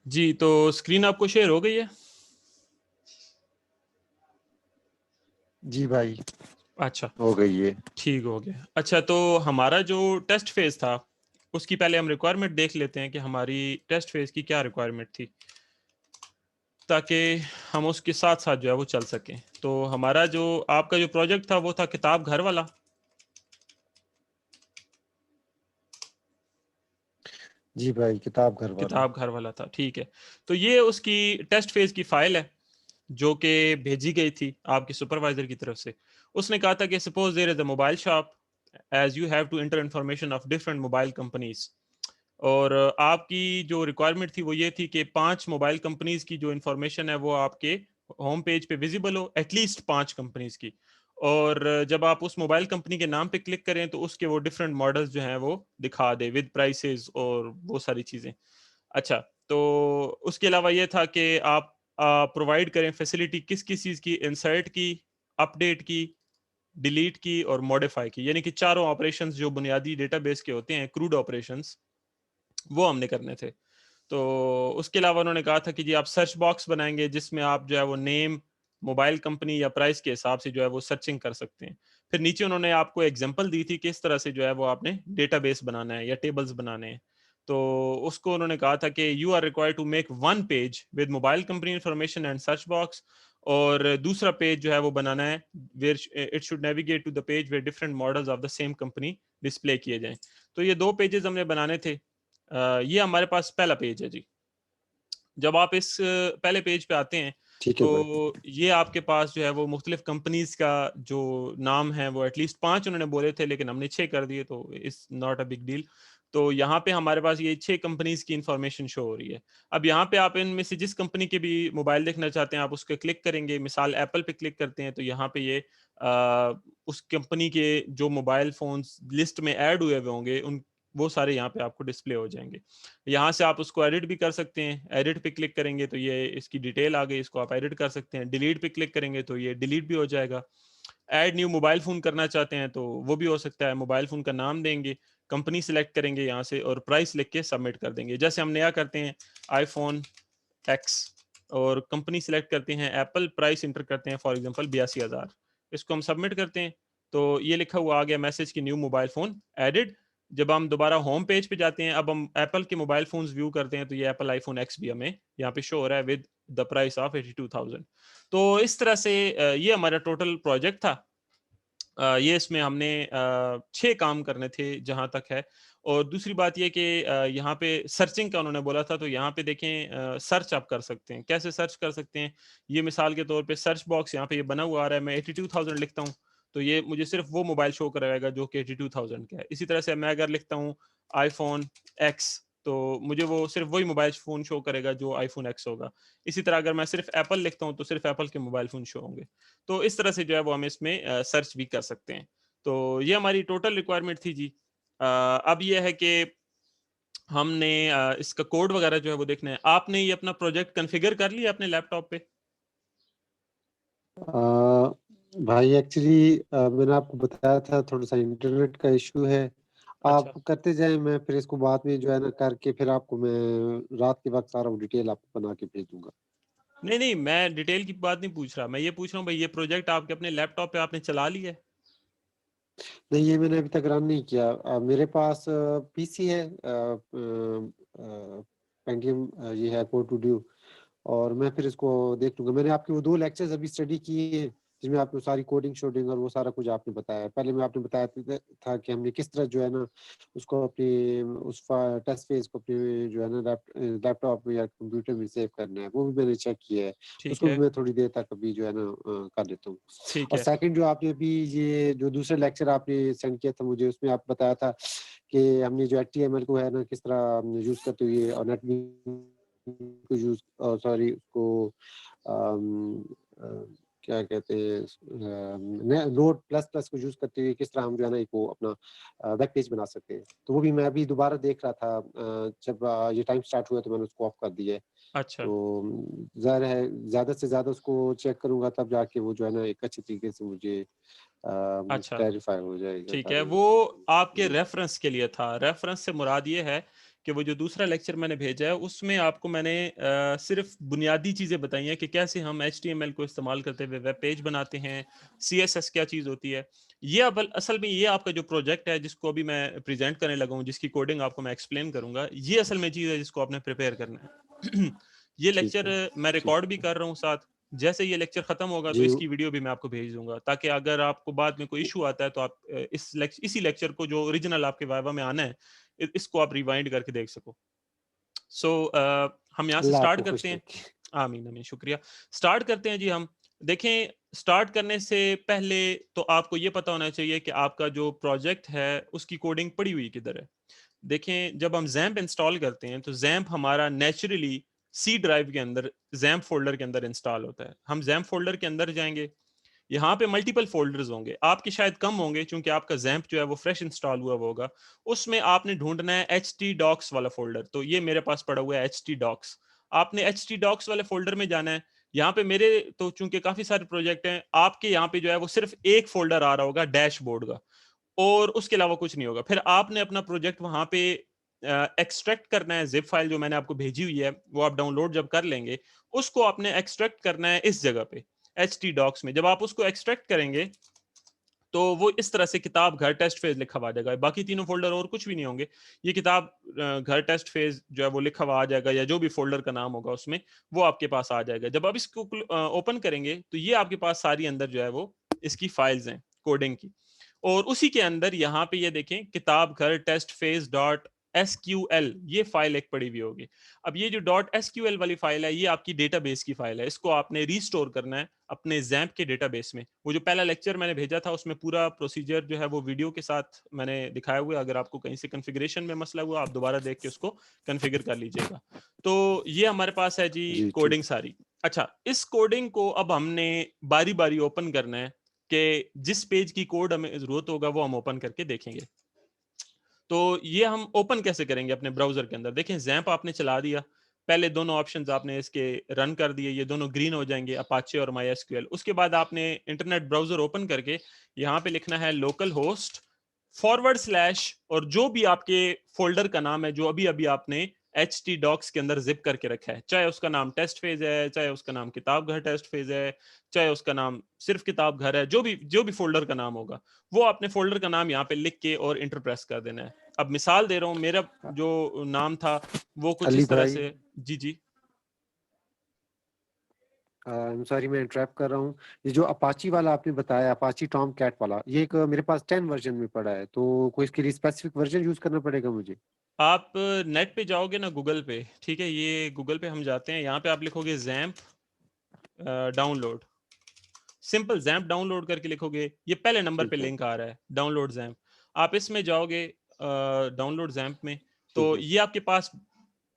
जी, तो स्क्रीन आपको शेयर हो गई है? जी भाई, अच्छा, हो गई है। ठीक हो गया। अच्छा, तो हमारा जो टेस्ट फेज़ था, उसकी पहले हम रिक्वायरमेंट देख लेते हैं कि हमारी टेस्ट फेज़ की क्या रिक्वायरमेंट थी, ताकि हम उसके साथ-साथ जो है वो चल सकें। तो हमारा जो आपका जो प्रोजेक्ट था वो था किताब घर वाला। जी भाई, किताब घर वाला। किताब घर वाला था, ठीक है। तो ये उसकी टेस्ट फेज़ की फ़ाइल है, जो कि भेजी गई थी आपके सुपरवाइज़र की तरफ से। उसने कहा था कि suppose there is a mobile shop, as you have to enter information of different mobile companies. और आपकी जो रिक्वायरमेंट थी वो ये थी कि 5 मोबाइल कंपनीज़ की जो इन्फॉर्मेशन है वो आपके होम पेज पे विज़िबल हो, एटलीस्ट 5 कंपनीज़ की। और जब आप उस मोबाइल कंपनी के नाम पे क्लिक करें तो उसके वो डिफरेंट मॉडल्स जो हैं वो दिखा दे विद प्राइसेस और वो सारी चीज़ें। अच्छा, तो उसके अलावा ये था कि आप प्रोवाइड करें फैसिलिटी किस-किस चीज़ की, इंसर्ट की, अपडेट की, डिलीट की और मॉडिफाई की। यानी कि चारों ऑपरेशंस जो बुनियादी डेटाबेस के होते हैं, क्रूड ऑपरेशंस, वो हमने करने थे। तो उसके अलावा उन्होंने कहा था कि जी आप सर्च बॉक्स बनाएँगे जिसमें आप जो है वो नेम, मोबाइल कंपनी या प्राइस के हिसाब से जो है वो सर्चिंग कर सकते हैं। फिर नीचे उन्होंने आपको एग्ज़ाम्पल दी थी किस तरह से जो है वो आपने डेटाबेस बनाना है या टेबल्स बनाने हैं। तो उसको उन्होंने कहा था कि you are required to make one page with mobile company information and search box, और दूसरा पेज जो है वो बनाना है where it should navigate to the page where different models of the same company display किए जाएँ। तो ये 2 पेजेज़ हमने बनाने थे। ये हमारे पास पहला पेज है जी। जब आप इस पहले पेज पे आते हैं, ठीक है भाई। तो ये आपके पास जो है वो मुख्तलिफ कंपनीज़ का जो नाम है वो एटलीस्ट 5 उन्होंने बोले थे, लेकिन हमने 6 कर दिए, तो it's not a big deal. तो यहाँ पे हमारे पास ये 6 कंपनीज़ की इन्फॉर्मेशन शो हो रही है। अब यहाँ पे आप इनमें से जिस कंपनी के भी मोबाइल देखना चाहते हैं, आप उस पे क्लिक करेंगे। मिसाल एप्पल पे क्लिक करते हैं, तो यहाँ पे ये उस कंपनी के जो मोबाइल फ़ोन्स लिस्ट में ऐड हुए हुए होंगे, उन वो सारे यहाँ पे आपको डिस्प्ले हो जाएँगे। यहाँ से आप उसको एडिट भी कर सकते हैं। एडिट पे क्लिक करेंगे तो ये इसकी डिटेल आ गई, इसको आप एडिट कर सकते हैं। डिलीट पे क्लिक करेंगे तो ये डिलीट भी हो जाएगा। ऐड न्यू मोबाइल फ़ोन करना चाहते हैं तो वो भी हो सकता है। मोबाइल फ़ोन का नाम देंगे, कंपनी सेलेक्ट करेंगे यहाँ से और प्राइस लिख के सबमिट कर देंगे। जैसे हम नया करते हैं आईफ़ोन एक्स, और कंपनी सेलेक्ट करते हैं एप्पल, प्राइस एंटर करते हैं फॉर एग्ज़ाम्पल 82,000। इसको हम सबमिट करते हैं, तो ये लिखा हुआ आ गया मैसेज कि न्यू मोबाइल फ़ोन एडेड। जब हम दोबारा होम पेज पे जाते हैं, अब हम एप्पल के मोबाइल फ़ोन्स व्यू करते हैं, तो ये एप्पल आईफ़ोन एक्स भी हमें यहाँ पे शो हो रहा है विद द प्राइस ऑफ 82,000। तो इस तरह से ये हमारा टोटल प्रोजेक्ट था। ये इसमें हमने 6 काम करने थे जहाँ तक है। और दूसरी बात ये कि यहाँ पे सर्चिंग का उन्होंने बोला था, तो यहाँ पे देखें सर्च आप कर सकते हैं। कैसे सर्च कर सकते हैं? ये मिसाल के तौर पे सर्च बॉक्स यहाँ पे ये बना हुआ आ रहा है, मैं 82,000 लिखता हूँ, तो ये मुझे सिर्फ़ वो मोबाइल शो कराएगा जो कि 82,000 का है। इसी तरह से मैं अगर लिखता हूँ आईफ़ोन एक्स, तो मुझे वो सिर्फ़ वही मोबाइल फ़ोन शो करेगा जो आईफ़ोन एक्स होगा। इसी तरह अगर मैं सिर्फ़ एप्पल लिखता हूँ, तो सिर्फ़ एप्पल के मोबाइल फ़ोन शो होंगे। तो इस तरह से जो है वो हम इसमें सर्च भी कर सकते हैं। तो ये हमारी टोटल रिक्वायरमेंट थी जी। अब ये है कि हमने इसका कोड वगैरह जो है वो देखना है। आपने ये अपना प्रोजेक्ट कॉन्फ़िगर कर लिया अपने लैपटॉप पे? अ, भाई एक्चुअली मैंने आपको बताया था थोड़ा-सा इंटरनेट का इश्यू है। आप अच्छा। करते जाएँ, मैं फिर इसको बाद में जो है ना करके फिर आपको मैं रात के वक़्त सारा वो डिटेल आपको बना के भेज दूँगा। नहीं, नहीं, मैं डिटेल की बात नहीं पूछ रहा। मैं ये पूछ रहा हूँ भई ये प्रोजेक्ट आपके अपने लैपटॉप पे आपने चला लिया है? नहीं, ये मैंने अभी तक रन नहीं किया। मेरे पास पीसी है, पेंटियम ये है कोर टू ड्यू, और मैं फिर इसको देख लूँगा। मैंने आपके वो 2 लेक्चर्स अभी स्टडी किए हैं, जिसमें आपको सारी कोडिंग-शोडिंग और वो सारा कुछ आपने बताया। पहले में आपने बताया था कि हमने किस तरह जो है ना उसको अपनी उस टेस्ट फेस को अपने जो है ना लैपटॉप में या कंप्यूटर में सेव करना है, वो भी मैंने चेक किया है। ठीक उसको है, भी मैं थोड़ी देर तक अभी जो है ना कर लेता हूँ। ठीक और है। सेकंड जो आपने अभी ये जो दूसरा लेक्चर आपने सेंड किया था मुझे, उसमें आप बताया था कि हमने जो एचटीएमएल को है ना किस तरह यूज़ करते हुए और नेटबीन्स को सॉरी उसको अम, अ, क्या कहते हैं नोड प्लस प्लस को यूज़ करते हुए किस तरह हम जो है ना एक वो अपना वेब पेज बना सकते हैं। तो वो भी मैं अभी दोबारा देख रहा था, जब ये टाइम स्टार्ट हुआ तो मैंने उसको ऑफ कर दिया है। अच्छा, तो ज़ाहिर है ज़्यादा से ज़्यादा उसको चेक करूँगा तब जाके वो जो है ना एक अच्छी तरीके से मुझे अच्छा। क्लैरिफ़ाई हो जाएगा ठीक है, सारी वो आपके जी। रेफ़रेंस के लिए था। रेफ़रेंस से मुराद ये है कि वो जो दूसरा लेक्चर मैंने भेजा है उसमें आपको मैंने सिर्फ बुनियादी चीज़ें बताई हैं कि कैसे हम HTML को इस्तेमाल करते हुए वेब पेज बनाते हैं, CSS क्या चीज़ होती है। ये अब असल में ये आपका जो प्रोजेक्ट है जिसको अभी मैं प्रेजेंट करने लगा हूँ, जिसकी कोडिंग आपको मैं एक्सप्लेन करूंगा, ये असल में चीज़ है जिसको आपने प्रिपेयर करना है। ये ठीक लेक्चर है, मैं ठीक रिकॉर्ड भी है। कर रहा हूँ साथ। जैसे ये लेक्चर खत्म होगा तो जी, इसकी वीडियो भी मैं आपको भेज दूंगा, ताकि अगर आपको बाद में कोई इशू आता है तो आप इसी लेक्चर को जो ओरिजिनल आपके वाइवा में आना है इसको आप रिवाइंड करके देख सको। सो हम यहाँ से अल्लाह स्टार्ट आपको खुश करते हैं। रखे। आमीन आमीन, शुक्रिया। स्टार्ट करते हैं जी हम। देखें, स्टार्ट करने से पहले तो आपको ये पता होना चाहिए कि आपका जो प्रोजेक्ट है उसकी कोडिंग पड़ी हुई किधर है। देखें, जब हम जैम्प इंस्टॉल करते हैं तो जैम्प हमारा नेचुरली सी ड्राइव के अंदर, जैम्प फोल्डर के अंदर इंस्टॉल होता है। हम जैम्प फोल्डर के अंदर जाएंगे, यहाँ पे मल्टीपल फोल्डर्स होंगे, आपके शायद कम होंगे क्योंकि आपका जैम्प जो है वो फ्रेश इंस्टॉल हुआ होगा। उसमें आपने ढूंढना है htdocs वाला फोल्डर। तो ये मेरे पास पड़ा हुआ है htdocs। आपने htdocs वाले फोल्डर में जाना है। यहाँ पे मेरे तो चूंकि काफी सारे प्रोजेक्ट हैं, आपके यहाँ पे जो है वो सिर्फ एक फोल्डर आ रहा होगा डैशबोर्ड का, और उसके अलावा कुछ नहीं होगा। फिर आपने अपना प्रोजेक्ट वहां पे एक्सट्रैक्ट करना है। जिप फाइल जो मैंने आपको भेजी हुई है वो आप डाउनलोड जब कर लेंगे, उसको आपने एक्सट्रैक्ट करना है इस जगह पे htdocs में। जब आप उसको एक्सट्रैक्ट करेंगे तो वो इस तरह से किताब घर टेस्ट फेज लिखा हुआ आ जाएगा। बाकी तीनों फोल्डर और कुछ भी नहीं होंगे। ये किताब घर टेस्ट फेज जो है वो लिखा हुआ आ जाएगा, या जो भी फोल्डर का नाम होगा उसमें वो आपके पास आ जाएगा। जब आप इसको ओपन करेंगे तो ये आपके पास सारी अंदर जो है वो इसकी फाइल्स हैं कोडिंग की। और उसी के अंदर यहाँ पे ये देखें, किताब घर टेस्ट फेज डॉट SQL, ये फाइल एक पड़ी हुई होगी। अब ये जो डॉट SQL वाली फाइल है ये आपकी डेटाबेस की फाइल है। इसको आपने रीस्टोर करना है अपने जैम्प के डेटाबेस में। वो जो पहला लेक्चर मैंने भेजा था उसमें पूरा प्रोसीजर जो है वो वीडियो के साथ मैंने दिखाया हुआ है। अगर आपको कहीं से कॉन्फ़िगरेशन में मसला हुआ, आप दोबारा देख के उसको कॉन्फ़िगर कर लीजिएगा। तो ये हमारे पास है जी जी, ठीक कोडिंग है। सारी। अच्छा, इस कोडिंग को अब हमने बारी बारी ओपन करना है कि जिस पेज की कोड हमें जरूरत होगा वो हम ओपन करके देखेंगे। तो ये हम ओपन कैसे करेंगे अपने ब्राउजर के अंदर। देखें, जैम्प आपने चला दिया, पहले दोनों ऑप्शंस आपने इसके रन कर दिए, ये दोनों ग्रीन हो जाएंगे, अपाचे और MySQL। उसके बाद आपने इंटरनेट ब्राउजर ओपन करके यहाँ पे लिखना है लोकल होस्ट /, और जो भी आपके फोल्डर का नाम है जो अभी अभी आपने htdocs के अंदर जिप करके रखा है, चाहे उसका नाम टेस्ट फेज है, चाहे उसका नाम किताब घर टेस्ट फेज है, चाहे उसका नाम सिर्फ किताब घर है, जो भी फोल्डर का नाम होगा वो आपने फोल्डर का नाम यहाँ पे लिख के और इंटर प्रेस कर देना है। अब मिसाल दे रहा हूँ, मेरा जो नाम था वो कुछ अली इस तरह भाई, से। जी जी। सॉरी मैं इंटरप्ट कर रहा हूँ। ये जो अपाची वाला आपने बताया, अपाची टॉम कैट वाला, ये एक मेरे पास 10 वर्जन में पड़ा है, तो कोई इसके लिए स्पेसिफिक वर्जन यूज करना पड़ेगा मुझे? आप नेट पे जाओगे ना, गूगल पे, ठीक है, ये गूगल पे हम जाते हैं, यहाँ पे आप लिखोगे XAMPP download. Simple XAMPP download करके लिखोगे, ये पहले नंबर पे ठीक है, लिंक आ रहा है डाउनलोड जैम्प। आप इसमें जाओगे डाउनलोड जैम्प में, तो ठीक है। ये आपके पास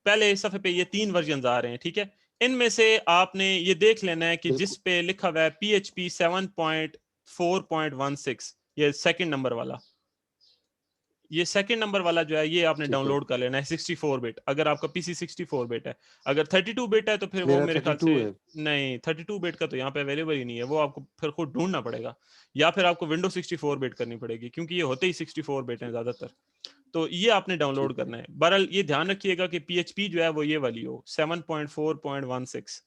पहले सफे पे ये 3 वर्जन आ रहे हैं, ठीक है। इनमें से आपने ये देख लेना है कि जिस बिल्कुल, पे लिखा हुआ है PHP 7.4.16, ये सेकंड नंबर वाला, ये सेकंड नंबर वाला जो है ये आपने ठीक है। डाउनलोड कर लेना है 64 बिट। अगर आपका पीसी 64 बिट है, अगर 32 बिट है तो फिर वो मेरा मेरे ख्याल 32 से है। नहीं, 32 बिट का तो यहाँ पे अवेलेबल ही नहीं है, वो आपको फिर खुद ढूंढना पड़ेगा, या फिर आपको विंडो 64 बिट करनी पड़ेगी, क्योंकि ये होते ही 64 बिट हैं ठीक, ज्यादातर। तो ये आपने डाउनलोड ठीक है, करना है। बहरहाल ये ध्यान रखिएगा कि PHP जो है वो ये वाली हो 7.4.16।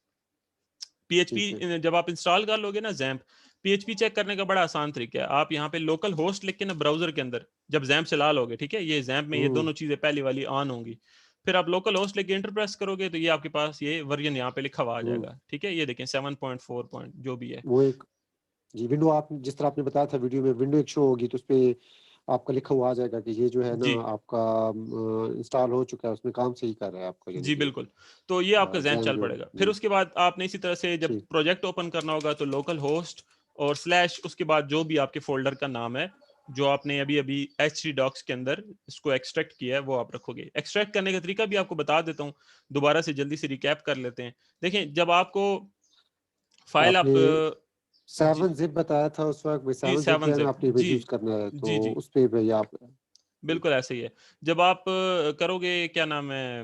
ठीक है। PHP जब आप इंस्टॉल कर लोगे ना जैम्प, PHP चेक करने का बड़ा आसान तरीका है। आप यहाँ पे लोकल होस्ट लिख के ना ब्राउजर के अंदर जब जैम्प चला लोगे, ठीक है, ये जैम्प में ये हुँ, दोनों चीजें पहली वाली ऑन होंगी, फिर आप लोकल होस्ट लेके एंटर प्रेस करोगे तो ये आपके पास ये वर्जन यहाँ पे लिखा हुआ आ हुँ। जाएगा, ठीक है। ये देखें 7.4 पॉइंट जो भी है। वो एक जी, विंडो आप जिस तरह आपने बताया था वीडियो में, विंडो एक शो होगी तो उसपे आपका लिखा हुआ आ जाएगा कि ये जो है ना जी आपका इंस्टॉल हो चुका है, उसमें काम सही कर रहा है आपका, यानी जी कि बिल्कुल। तो ये आपका जैम्प जैम चल जो पड़ेगा। फिर जी, उसके बाद आपने इसी तरह से जब ठीक, प्रोजेक्ट ओपन करना होगा तो लोकल होस्ट और / उसके बाद जो भी आपके फोल्डर का नाम है जो आपने अभी अभी htdocs के अंदर इसको एक्सट्रैक्ट किया है वो आप रखोगे। एक्सट्रैक्ट करने का तरीका भी आपको बता देता हूँ, दोबारा से जल्दी से रिकैप कर लेते हैं। देखें, जब आपको फाइल आपने आप 7 जी ज़िप बताया था उस वक़्त, वही जी 7 ज़िप जो 7 है ना जिप आपने इमेज जी यूज़ करना है, जी तो जी उस पे भई आप जी, बिल्कुल ऐसे ही है। जब आप करोगे क्या नाम है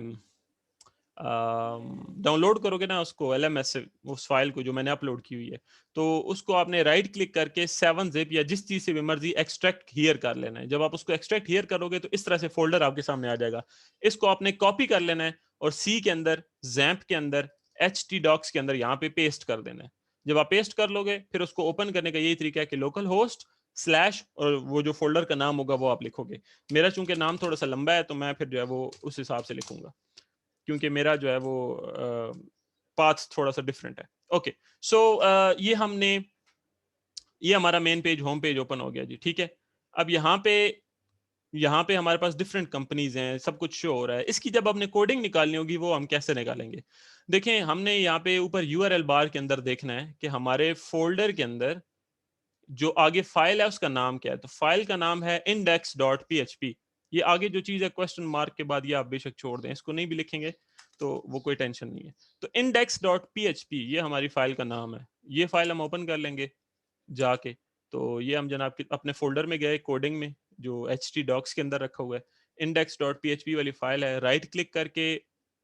डाउनलोड करोगे ना उसको LMS से, उस फाइल को जो मैंने अपलोड की हुई है, तो उसको आपने राइट क्लिक करके 7-zip या जिस चीज से भी मर्जी एक्सट्रैक्ट हियर कर लेना है। जब आप उसको एक्सट्रैक्ट हियर करोगे तो इस तरह से फोल्डर आपके सामने आ जाएगा। इसको आपने कॉपी कर लेना है और सी के अंदर, जैम्प के अंदर, htdocs के अंदर यहाँ पे पेस्ट कर देना है। जब आप पेस्ट कर लोगे फिर उसको ओपन करने का यही तरीका है कि लोकल होस्ट स्लैश और वो जो फोल्डर का नाम होगा वो आप लिखोगे। मेरा चूंकि नाम थोड़ा सा लंबा है तो मैं फिर जो है वो उस हिसाब से लिखूंगा, क्योंकि मेरा जो है वो पाथ थोड़ा सा डिफरेंट है। ओके, सो ये हमारा main page, home page open हो गया जी, ठीक है। अब यहाँ पे हमारे पास डिफरेंट कंपनीज हैं, सब कुछ शो हो रहा है। इसकी जब आपने कोडिंग निकालनी होगी वो हम कैसे निकालेंगे? देखें, हमने यहाँ पे ऊपर यूआरएल बार के अंदर देखना है कि हमारे फोल्डर के अंदर जो आगे फाइल है उसका नाम क्या है। तो फाइल का नाम है index.php। ये आगे जो चीज है क्वेश्चन मार्क के बाद, ये आप बेशक छोड़ दें, इसको नहीं भी लिखेंगे तो वो कोई टेंशन नहीं है। तो index.php ये हमारी फाइल का नाम है। ये फाइल हम ओपन कर लेंगे जाके। तो ये हम जनाब अपने फोल्डर में गए कोडिंग में, जो htdocs के अंदर रखा हुआ है, index.php वाली फाइल है। राइट क्लिक करके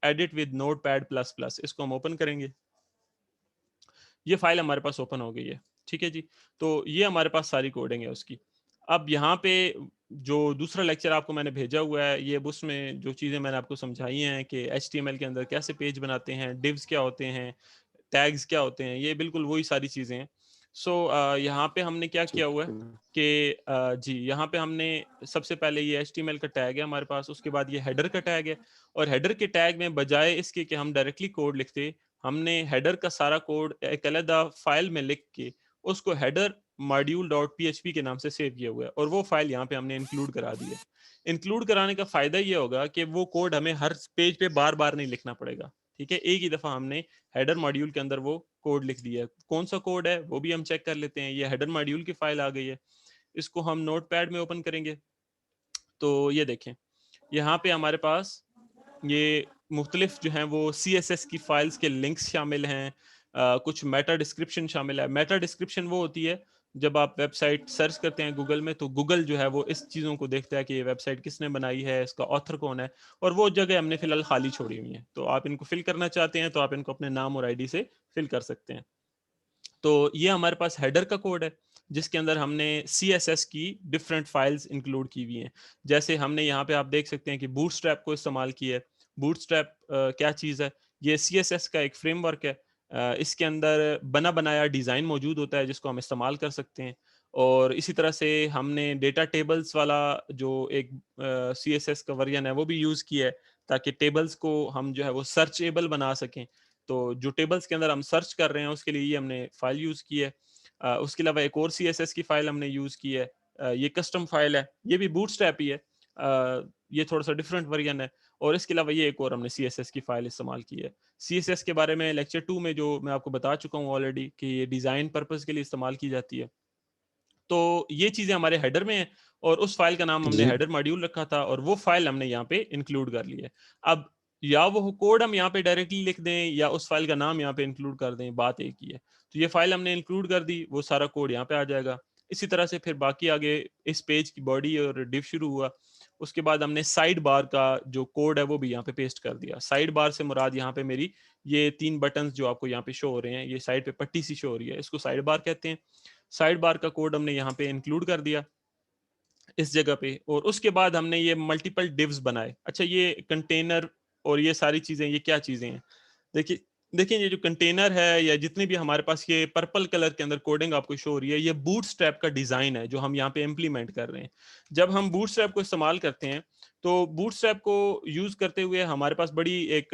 edit with notepad plus plus, इसको हम ओपन करेंगे। ये फाइल हमारे पास ओपन हो गई है, ठीक है जी। तो ये हमारे पास सारी कोडिंग है उसकी। अब यहाँ पे जो दूसरा लेक्चर आपको मैंने भेजा हुआ है, ये उसमें जो चीज़ें मैंने आपको समझाई हैं कि HTML के अंदर कैसे पेज बनाते हैं, डिव्स क्या होते हैं, टैग्स क्या होते हैं, ये बिल्कुल वही सारी चीज़ें हैं। सो यहाँ पे हमने क्या किया हुआ है कि जी, यहाँ पे हमने सबसे पहले ये HTML का टैग है हमारे पास, उसके बाद ये हेडर का टैग है। और हेडर के टैग में बजाय इसके कि हम डायरेक्टली कोड लिखते, हमने हेडर का सारा कोड एक अलग फाइल में लिख के उसको हेडर module.php के नाम से सेव किया हुआ है, और वो फाइल यहाँ पे हमने इंक्लूड करा दी है। इंक्लूड कराने का फायदा ये होगा कि वो कोड हमें हर पेज पे बार बार नहीं लिखना पड़ेगा, ठीक है। एक ही दफा हमने हेडर मॉड्यूल के अंदर वो कोड लिख दिया है। कौन सा कोड है वो भी हम चेक कर लेते हैं। ये हेडर मॉड्यूल की फाइल आ गई है, इसको हम नोटपैड में ओपन करेंगे। तो ये देखें, यहाँ पे हमारे पास ये मुख्तलिफ जो हैं वो CSS की फाइल्स के लिंक्स शामिल हैं। कुछ मेटा डिस्क्रिप्शन शामिल है। मेटा डिस्क्रिप्शन वो होती है जब आप वेबसाइट सर्च करते हैं गूगल में, तो गूगल जो है वो इस चीज़ों को देखता है कि ये वेबसाइट किसने बनाई है, इसका ऑथर कौन है, और वो जगह हमने फिलहाल खाली छोड़ी हुई है। तो आप इनको फिल करना चाहते हैं तो आप इनको अपने नाम और ID से फिल कर सकते हैं। तो ये हमारे पास हेडर का कोड है जिसके अंदर हमने CSS की डिफरेंट फाइल्स इंक्लूड की हुई हैं। जैसे हमने यहाँ पे आप देख सकते हैं कि बूटस्ट्रैप को इस्तेमाल किया है। बूटस्ट्रैप क्या चीज़ है? ये CSS का एक फ्रेमवर्क है। इसके अंदर बना बनाया डिज़ाइन मौजूद होता है जिसको हम इस्तेमाल कर सकते हैं। और इसी तरह से हमने डेटा टेबल्स वाला जो एक CSS का वर्जन है वो भी यूज़ किया है, ताकि टेबल्स को हम जो है वो सर्चेबल बना सकें। तो जो टेबल्स के अंदर हम सर्च कर रहे हैं उसके लिए ये हमने फाइल यूज़ की है। उसके अलावा एक और CSS की फाइल हमने यूज़ की है। ये कस्टम फाइल है, ये भी बूटस्ट्रैप ही है। ये थोड़ा सा डिफरेंट वर्जन है। और इसके अलावा ये एक और हमने CSS की फाइल इस्तेमाल की है। CSS के बारे में लेक्चर 2 में जो मैं आपको बता चुका हूँ ऑलरेडी कि ये डिज़ाइन पर्पस के लिए इस्तेमाल की जाती है। तो ये चीज़ें हमारे हेडर में हैं, और उस फाइल का नाम हमने जी। हेडर मॉड्यूल रखा था, और वो फाइल हमने यहाँ पे इंक्लूड कर ली है। अब या वो कोड हम यहाँ पे डायरेक्टली लिख दें या उस फाइल का नाम यहाँ पे इंक्लूड कर दें, बात एक ही है। तो ये फाइल हमने इंक्लूड कर दी, वो सारा कोड यहाँ पे आ जाएगा। इसी तरह से फिर बाकी आगे इस पेज की बॉडी और डिव शुरू हुआ। उसके बाद हमने साइड बार का जो कोड है वो भी यहाँ पे पेस्ट कर दिया। साइड बार से मुराद यहाँ पे मेरी ये 3 बटन्स जो आपको यहाँ पे शो हो रहे हैं, ये साइड पे पट्टी सी शो हो रही है, इसको साइड बार कहते हैं। साइड बार का कोड हमने यहाँ पे इंक्लूड कर दिया इस जगह पे, और उसके बाद हमने ये मल्टीपल डिव्स बनाए। अच्छा, ये कंटेनर और ये सारी चीजें, ये क्या चीजें हैं? देखिए देखिए, ये जो कंटेनर है या जितने भी हमारे पास ये पर्पल कलर के अंदर कोडिंग आपको शो हो रही है, ये बूटस्ट्रैप का डिजाइन है जो हम यहाँ पे इम्प्लीमेंट कर रहे हैं। जब हम बूटस्ट्रैप को इस्तेमाल करते हैं तो बूटस्ट्रैप को यूज करते हुए हमारे पास बड़ी एक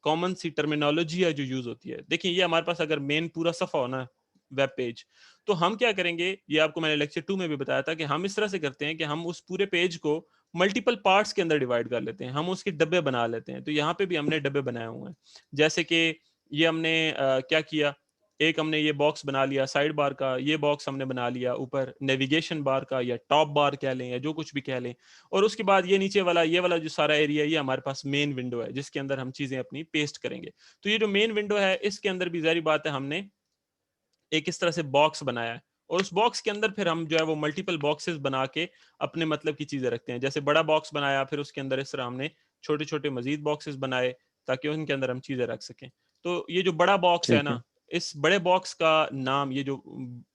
कॉमन सी टर्मिनोलॉजी है जो यूज होती है। देखिए, ये हमारे पास अगर मेन पूरा सफा हो ना, वेब पेज, तो हम क्या करेंगे, ये आपको मैंने लेक्चर 2 में भी बताया था कि हम इस तरह से करते हैं कि हम उस पूरे पेज को मल्टीपल पार्ट्स के अंदर डिवाइड कर लेते हैं, हम उसके डब्बे बना लेते हैं। तो यहाँ पे भी हमने डब्बे बनाए हुए हैं। जैसे कि ये हमने क्या किया, एक हमने ये बॉक्स बना लिया साइड बार का, ये बॉक्स हमने बना लिया ऊपर नेविगेशन बार का, या टॉप बार कह लें या जो कुछ भी कह लें। और उसके बाद ये नीचे वाला, ये वाला जो सारा एरिया, ये हमारे पास मेन विंडो है जिसके अंदर हम चीजें अपनी पेस्ट करेंगे। तो ये जो मेन विंडो है इसके अंदर भी जारी बात है हमने एक इस तरह से बॉक्स बनाया है, और उस बॉक्स के अंदर फिर हम जो है वो मल्टीपल बॉक्सेस बना के अपने मतलब की चीजें रखते हैं। जैसे बड़ा बॉक्स बनाया, फिर उसके अंदर इस तरह हमने छोटे छोटे मजीद बॉक्सेस बनाए, ताकि उनके अंदर हम चीजें रख सकें। तो ये जो बड़ा बॉक्स है ठीक ना, है। इस बड़े बॉक्स का नाम, ये जो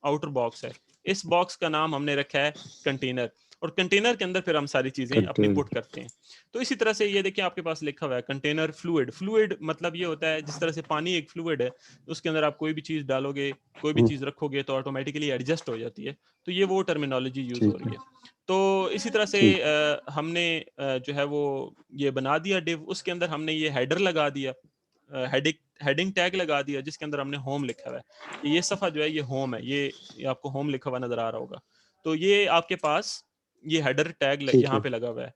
आउटर बॉक्स है, इस बॉक्स का नाम हमने रखा है कंटेनर, और कंटेनर के अंदर फिर हम सारी चीजें अपनी कंटेनर। पुट करते हैं। तो इसी तरह से ये देखिए आपके पास लिखा हुआ है कंटेनर फ्लूइड। फ्लूइड मतलब ये होता है जिस तरह से पानी एक फ्लूइड है, उसके अंदर आप कोई भी चीज डालोगे, कोई भी हुँ, चीज रखोगे तो ऑटोमेटिकली एडजस्ट हो जाती है। तो ये वो टर्मिनोलॉजी यूज हो ठीक रही है, है। तो इसी तरह से ठीक। हमने जो है वो ये बना दिया डिव, उसके अंदर हमने ये हेडर लगा दिया, हेडिंग हेडिंग टैग लगा दिया जिसके अंदर हमने होम लिखा हुआ है कि ये सफा जो है ये होम है, ये आपको होम लिखा हुआ नजर आ रहा होगा। तो ये आपके पास ये हेडर टैग ठीक यहाँ है, पे लगा हुआ है।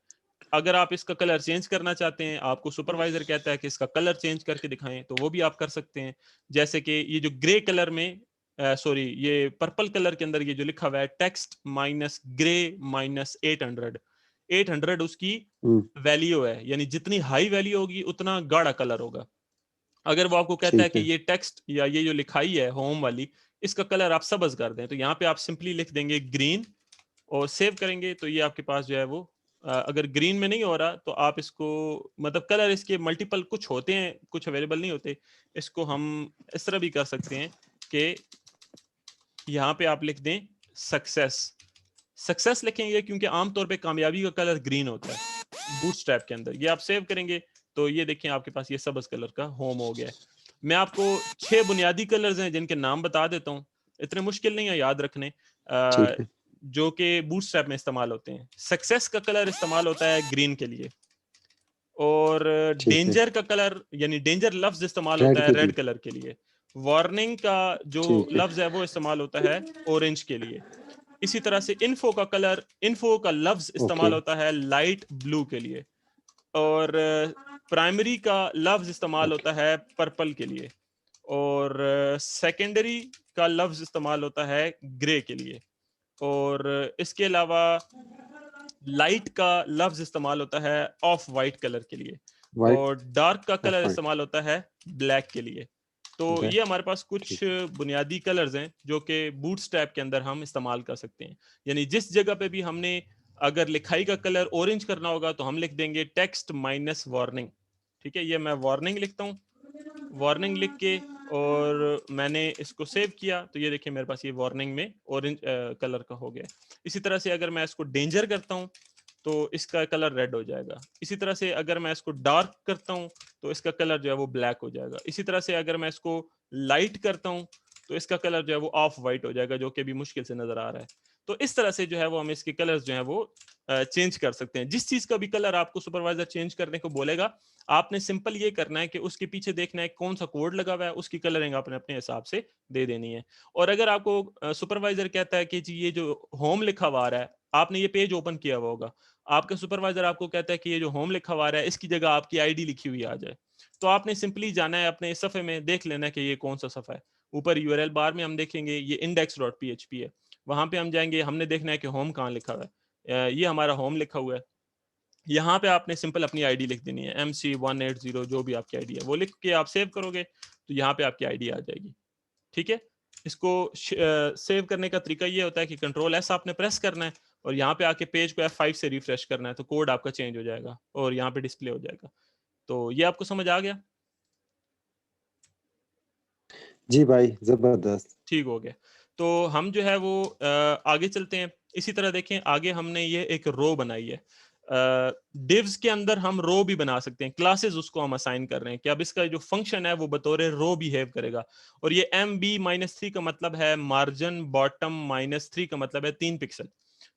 अगर आप इसका कलर चेंज करना चाहते हैं, आपको सुपरवाइजर कहता है कि इसका कलर चेंज करके दिखाएं, तो वो भी आप कर सकते हैं। जैसे कि ये जो ग्रे कलर में, सॉरी, ये पर्पल कलर के अंदर ये जो लिखा हुआ है टेक्स्ट माइनस ग्रे माइनस 800, 800 उसकी हुँ, वैल्यू है, यानी जितनी हाई वैल्यू होगी उतना गाढ़ा कलर होगा। अगर वो आपको कहता है ठीक कि है, ये टेक्स्ट या ये जो लिखाई है होम वाली, इसका कलर आप सब्ज कर दें, तो यहाँ पे आप सिंपली लिख देंगे ग्रीन और सेव करेंगे, तो ये आपके पास जो है वो अगर ग्रीन में नहीं हो रहा तो आप इसको, मतलब कलर इसके मल्टीपल कुछ होते हैं, कुछ अवेलेबल नहीं होते, इसको हम इस तरह भी कर सकते हैं कि यहाँ पे आप लिख दें सक्सेस। सक्सेस लिखेंगे क्योंकि आमतौर पे कामयाबी का कलर ग्रीन होता है बूटस्ट्रैप के अंदर। ये आप सेव करेंगे तो ये देखें आपके पास ये सब्ज कलर का होम हो गया है। मैं आपको 6 बुनियादी कलर्स हैं जिनके नाम बता देता हूँ, इतने मुश्किल नहीं है याद रखने, ठीक है, जो कि बूटस्ट्रैप में इस्तेमाल होते हैं। सक्सेस का कलर इस्तेमाल होता है ग्रीन के लिए, और ठीक है। डेंजर का कलर यानी डेंजर लफ्ज इस्तेमाल रेड होता है के रेड लिए, कलर के लिए। वार्निंग का जो ठीक है, लफ्ज है वो इस्तेमाल होता है ऑरेंज के लिए। इसी तरह से इन्फो का लफ्ज ओके, इस्तेमाल होता है लाइट ब्लू के लिए, और प्राइमरी का लफ्ज इस्तेमाल ओके, होता है पर्पल के लिए, और सेकेंडरी का लफ्ज इस्तेमाल होता है ग्रे के लिए, और इसके अलावा लाइट का लफ्ज इस्तेमाल होता है ऑफ वाइट कलर के लिए, व्हाइट, और डार्क का ऑफ कलर व्हाइट, इस्तेमाल होता है ब्लैक के लिए। तो ब्लैक, ये हमारे पास कुछ ठीक है, बुनियादी कलर्स हैं जो कि बूटस्ट्रैप के अंदर हम इस्तेमाल कर सकते हैं। यानी जिस जगह पे भी हमने अगर लिखाई का कलर ऑरेंज करना होगा तो हम लिख देंगे टेक्स्ट माइनस वार्निंग। ठीक है, ये मैं वार्निंग लिखता हूँ, वार्निंग लिख के और मैंने इसको सेव किया, तो ये देखिए मेरे पास ये वार्निंग में ऑरेंज कलर का हो गया। इसी तरह से अगर मैं इसको डेंजर करता हूँ तो इसका कलर रेड हो जाएगा। इसी तरह से अगर मैं इसको डार्क करता हूँ तो इसका कलर जो है वो ब्लैक हो जाएगा। इसी तरह से अगर मैं इसको लाइट करता हूँ तो इसका कलर जो है वो ऑफ वाइट हो जाएगा, जो कि अभी मुश्किल से नजर आ रहा है। तो इस तरह से जो है वो हम इसके कलर्स जो है वो चेंज कर सकते हैं। जिस चीज का भी कलर आपको सुपरवाइजर चेंज करने को बोलेगा, आपने सिंपल ये करना है कि उसके पीछे देखना है कौन सा कोड लगा हुआ है, उसकी कलरिंग आपने अपने हिसाब से दे देनी है। और अगर आपको सुपरवाइजर कहता है कि जी ये जो होम लिखा हुआ आ रहा है, आपने ये पेज ओपन किया हुआ होगा, आपका सुपरवाइजर आपको कहता है कि ये जो होम लिखा हुआ आ रहा है इसकी जगह आपकी आईडी लिखी हुई आ जाए, तो आपने सिंपली जाना है अपने इस सफे में, देख लेना है कि ये कौन सा सफा है। ऊपर यूआरएल बार में हम देखेंगे ये index.php है, वहां पे हम जाएंगे, हमने देखना है कि होम कहाँ लिखा हुआ है। ये हमारा होम लिखा हुआ है। यहाँ पे आपने सिंपल अपनी आईडी लिख देनी है, MC180 जो भी आपकी आईडी है वो लिख के आप सेव करोगे तो यहाँ पे आपकी आईडी आ जाएगी। ठीक है, इसको सेव करने का तरीका ये होता है कि कंट्रोल एस आपने प्रेस करना है और यहाँ पे आके पेज को F5 से रिफ्रेश करना है, तो कोड आपका चेंज हो जाएगा और यहाँ पे डिस्प्ले हो जाएगा। तो ये आपको समझ आ गया? जी भाई, ज़बरदस्त। ठीक हो गया। तो हम जो है वो आगे चलते हैं। इसी तरह देखें आगे हमने ये एक रो बनाई है। डिव्स के अंदर हम रो भी बना सकते हैं, क्लासेस उसको हम असाइन कर रहे हैं कि अब इसका जो फंक्शन है वो बतौर रो बिहेव करेगा। और ये MB-3 का मतलब है मार्जिन बॉटम -3 का मतलब है 3 पिक्सल।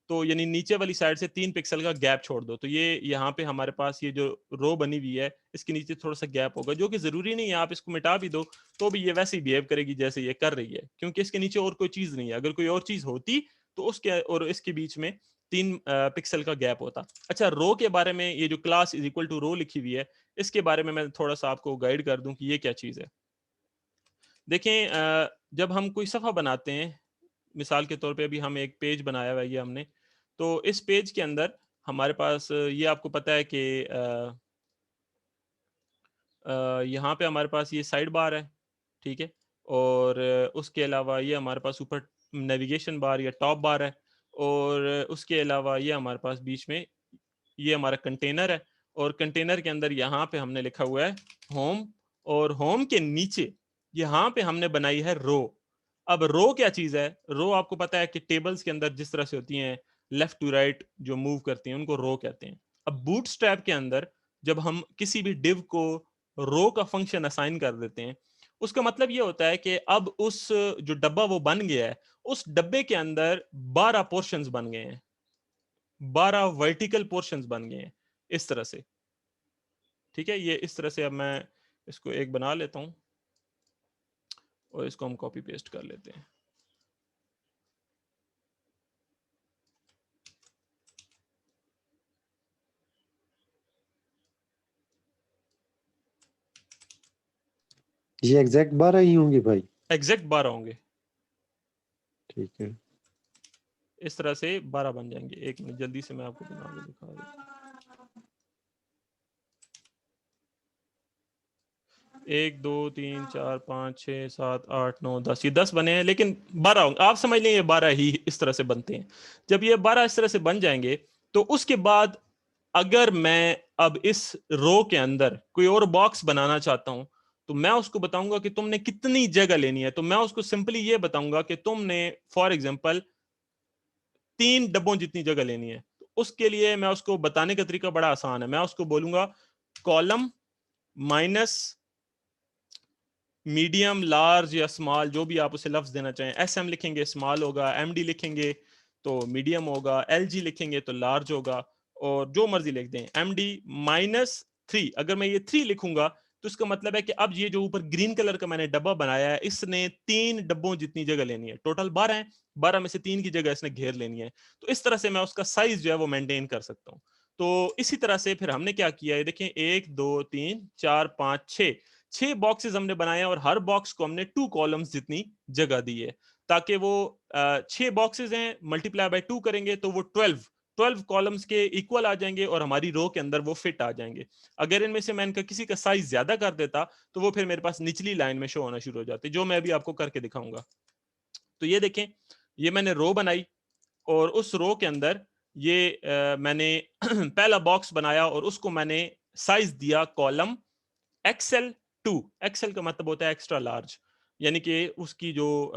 तो यानी नीचे वाली साइड से 3 पिक्सल का गैप छोड़ दो, तो ये यहाँ पे हमारे पास ये जो रो बनी हुई है इसके नीचे थोड़ा सा गैप होगा, जो कि जरूरी नहीं है, आप इसको मिटा भी दो तो भी ये वैसे ही बिहेव करेगी जैसे ये कर रही है, क्योंकि इसके नीचे और कोई चीज नहीं है। अगर कोई और चीज होती तो उसके और इसके बीच में 3 पिक्सल का गैप होता। अच्छा, रो के बारे में, ये जो क्लास इज इक्वल टू रो लिखी हुई है, इसके बारे में मैं थोड़ा सा आपको गाइड कर दूं कि ये क्या चीज है। देखें, जब हम कोई सफ़ा बनाते हैं, मिसाल के तौर पे अभी हम एक पेज बनाया हुआ है ये हमने, तो इस पेज के अंदर हमारे पास ये आपको पता है कि यहाँ पे हमारे पास ये साइड बार है, ठीक है? और उसके अलावा ये हमारे पास ऊपर नेविगेशन बार या टॉप बार है, और उसके अलावा ये हमारे पास बीच में ये हमारा कंटेनर है, और कंटेनर के अंदर यहाँ पे हमने लिखा हुआ है होम, और होम के नीचे यहाँ पे हमने बनाई है रो। अब रो क्या चीज है? रो आपको पता है कि टेबल्स के अंदर जिस तरह से होती हैं लेफ्ट टू राइट जो मूव करती हैं उनको रो कहते हैं। अब बूटस्ट्रैप के अंदर जब हम किसी भी डिव को रो का फंक्शन असाइन कर देते हैं, उसका मतलब ये होता है कि अब उस जो डब्बा वो बन गया है, उस डब्बे के अंदर 12 पोर्शंस बन गए हैं, 12 वर्टिकल पोर्शंस बन गए हैं इस तरह से। ठीक है, ये इस तरह से अब मैं इसको एक बना लेता हूं और इसको हम कॉपी पेस्ट कर लेते हैं। ये एग्जैक्ट 12 ही होंगे भाई? एग्जैक्ट 12 होंगे, ठीक है। इस तरह से 12 बन जाएंगे। एक मिनट जल्दी से मैं आपको बना के दिखा दूं। 1 2 3 4 5 6 7 8 9 10, ये 10 बने हैं, लेकिन 12 होंगे। आप समझ लें ये 12 ही इस तरह से बनते हैं। जब ये 12 इस तरह से बन जाएंगे तो उसके बाद अगर मैं अब इस रो के अंदर कोई और बॉक्स बनाना चाहता हूं तो मैं उसको बताऊंगा कि तुमने कितनी जगह लेनी है। तो मैं उसको सिंपली ये बताऊंगा कि तुमने फॉर एग्जांपल 3 डब्बों जितनी जगह लेनी है। तो उसके लिए मैं उसको बताने का तरीका बड़ा आसान है। मैं उसको बोलूंगा कॉलम माइनस मीडियम, लार्ज या स्मॉल, जो भी आप उसे लफ्ज देना चाहें। SM लिखेंगे स्मॉल होगा, MD लिखेंगे तो मीडियम होगा, LG लिखेंगे तो लार्ज होगा, और जो मर्जी लिख दें। MD -3, अगर मैं ये 3 लिखूंगा तो इसका मतलब है कि अब ये जो ऊपर ग्रीन कलर का मैंने डब्बा बनाया है, इसने 3 डब्बों जितनी जगह लेनी है। टोटल 12 है, 12 में से 3 की जगह इसने घेर लेनी है। तो इस तरह से मैं उसका साइज जो है वो मेंटेन कर सकता हूं। तो इसी तरह से फिर हमने क्या किया है, देखें 1 2 3 4 5 6 बॉक्सेस हमने बनाए हैं, और हर बॉक्स को हमने 2 कॉलम्स जितनी जगह दी है, ताकि वो 6 बॉक्सेस हैं, मल्टीप्लाई बाय 2 करेंगे तो वो 12 कॉलम्स के इक्वल आ जाएंगे और हमारी रो के अंदर वो फिट आ जाएंगे। अगर इनमें से मैं इनका किसी का साइज ज्यादा कर देता तो वो फिर मेरे पास निचली लाइन में शो होना शुरू हो जाते, जो मैं अभी आपको करके दिखाऊंगा। तो ये देखें, ये मैंने रो बनाई और उस रो के अंदर ये मैंने पहला बॉक्स बनाया और उसको मैंने साइज दिया कॉलम XL2। एक्सेल का मतलब होता है एक्स्ट्रा लार्ज, यानी कि उसकी जो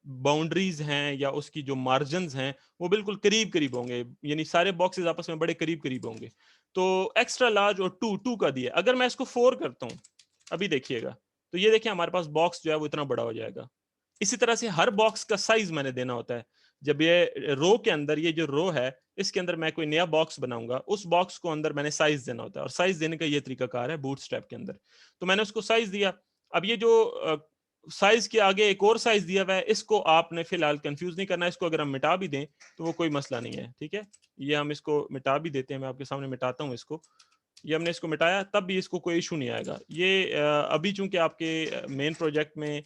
बाउंड्रीज हैं या उसकी जो मार्जिन हैं वो बिल्कुल करीब करीब होंगे, यानी सारे बॉक्सेस आपस में बड़े करीब करीब होंगे। तो एक्स्ट्रा लार्ज और टू का दिया। अगर मैं इसको 4 करता हूं, अभी देखिएगा, तो ये देखिए हमारे पास बॉक्स जो है वो इतना बड़ा हो जाएगा। इसी तरह से हर बॉक्स का साइज मैंने देना होता है। जब ये रो के अंदर, ये जो रो है इसके अंदर मैं कोई नया बॉक्स बनाऊंगा, उस बॉक्स को अंदर मैंने साइज देना होता है, और साइज देने का ये तरीकाकार है बूटस्ट्रैप के अंदर। तो मैंने उसको साइज दिया। अब ये जो साइज के आगे एक और साइज दिया हुआ है, इसको आपने फिलहाल कंफ्यूज नहीं करना है। इसको अगर हम मिटा भी दें तो वो कोई मसला नहीं है, ठीक है। ये हम इसको मिटा भी देते हैं, मैं आपके सामने मिटाता हूँ इसको। ये हमने इसको मिटाया, तब भी इसको कोई इशू नहीं आएगा। ये अभी चूंकि आपके मेन प्रोजेक्ट में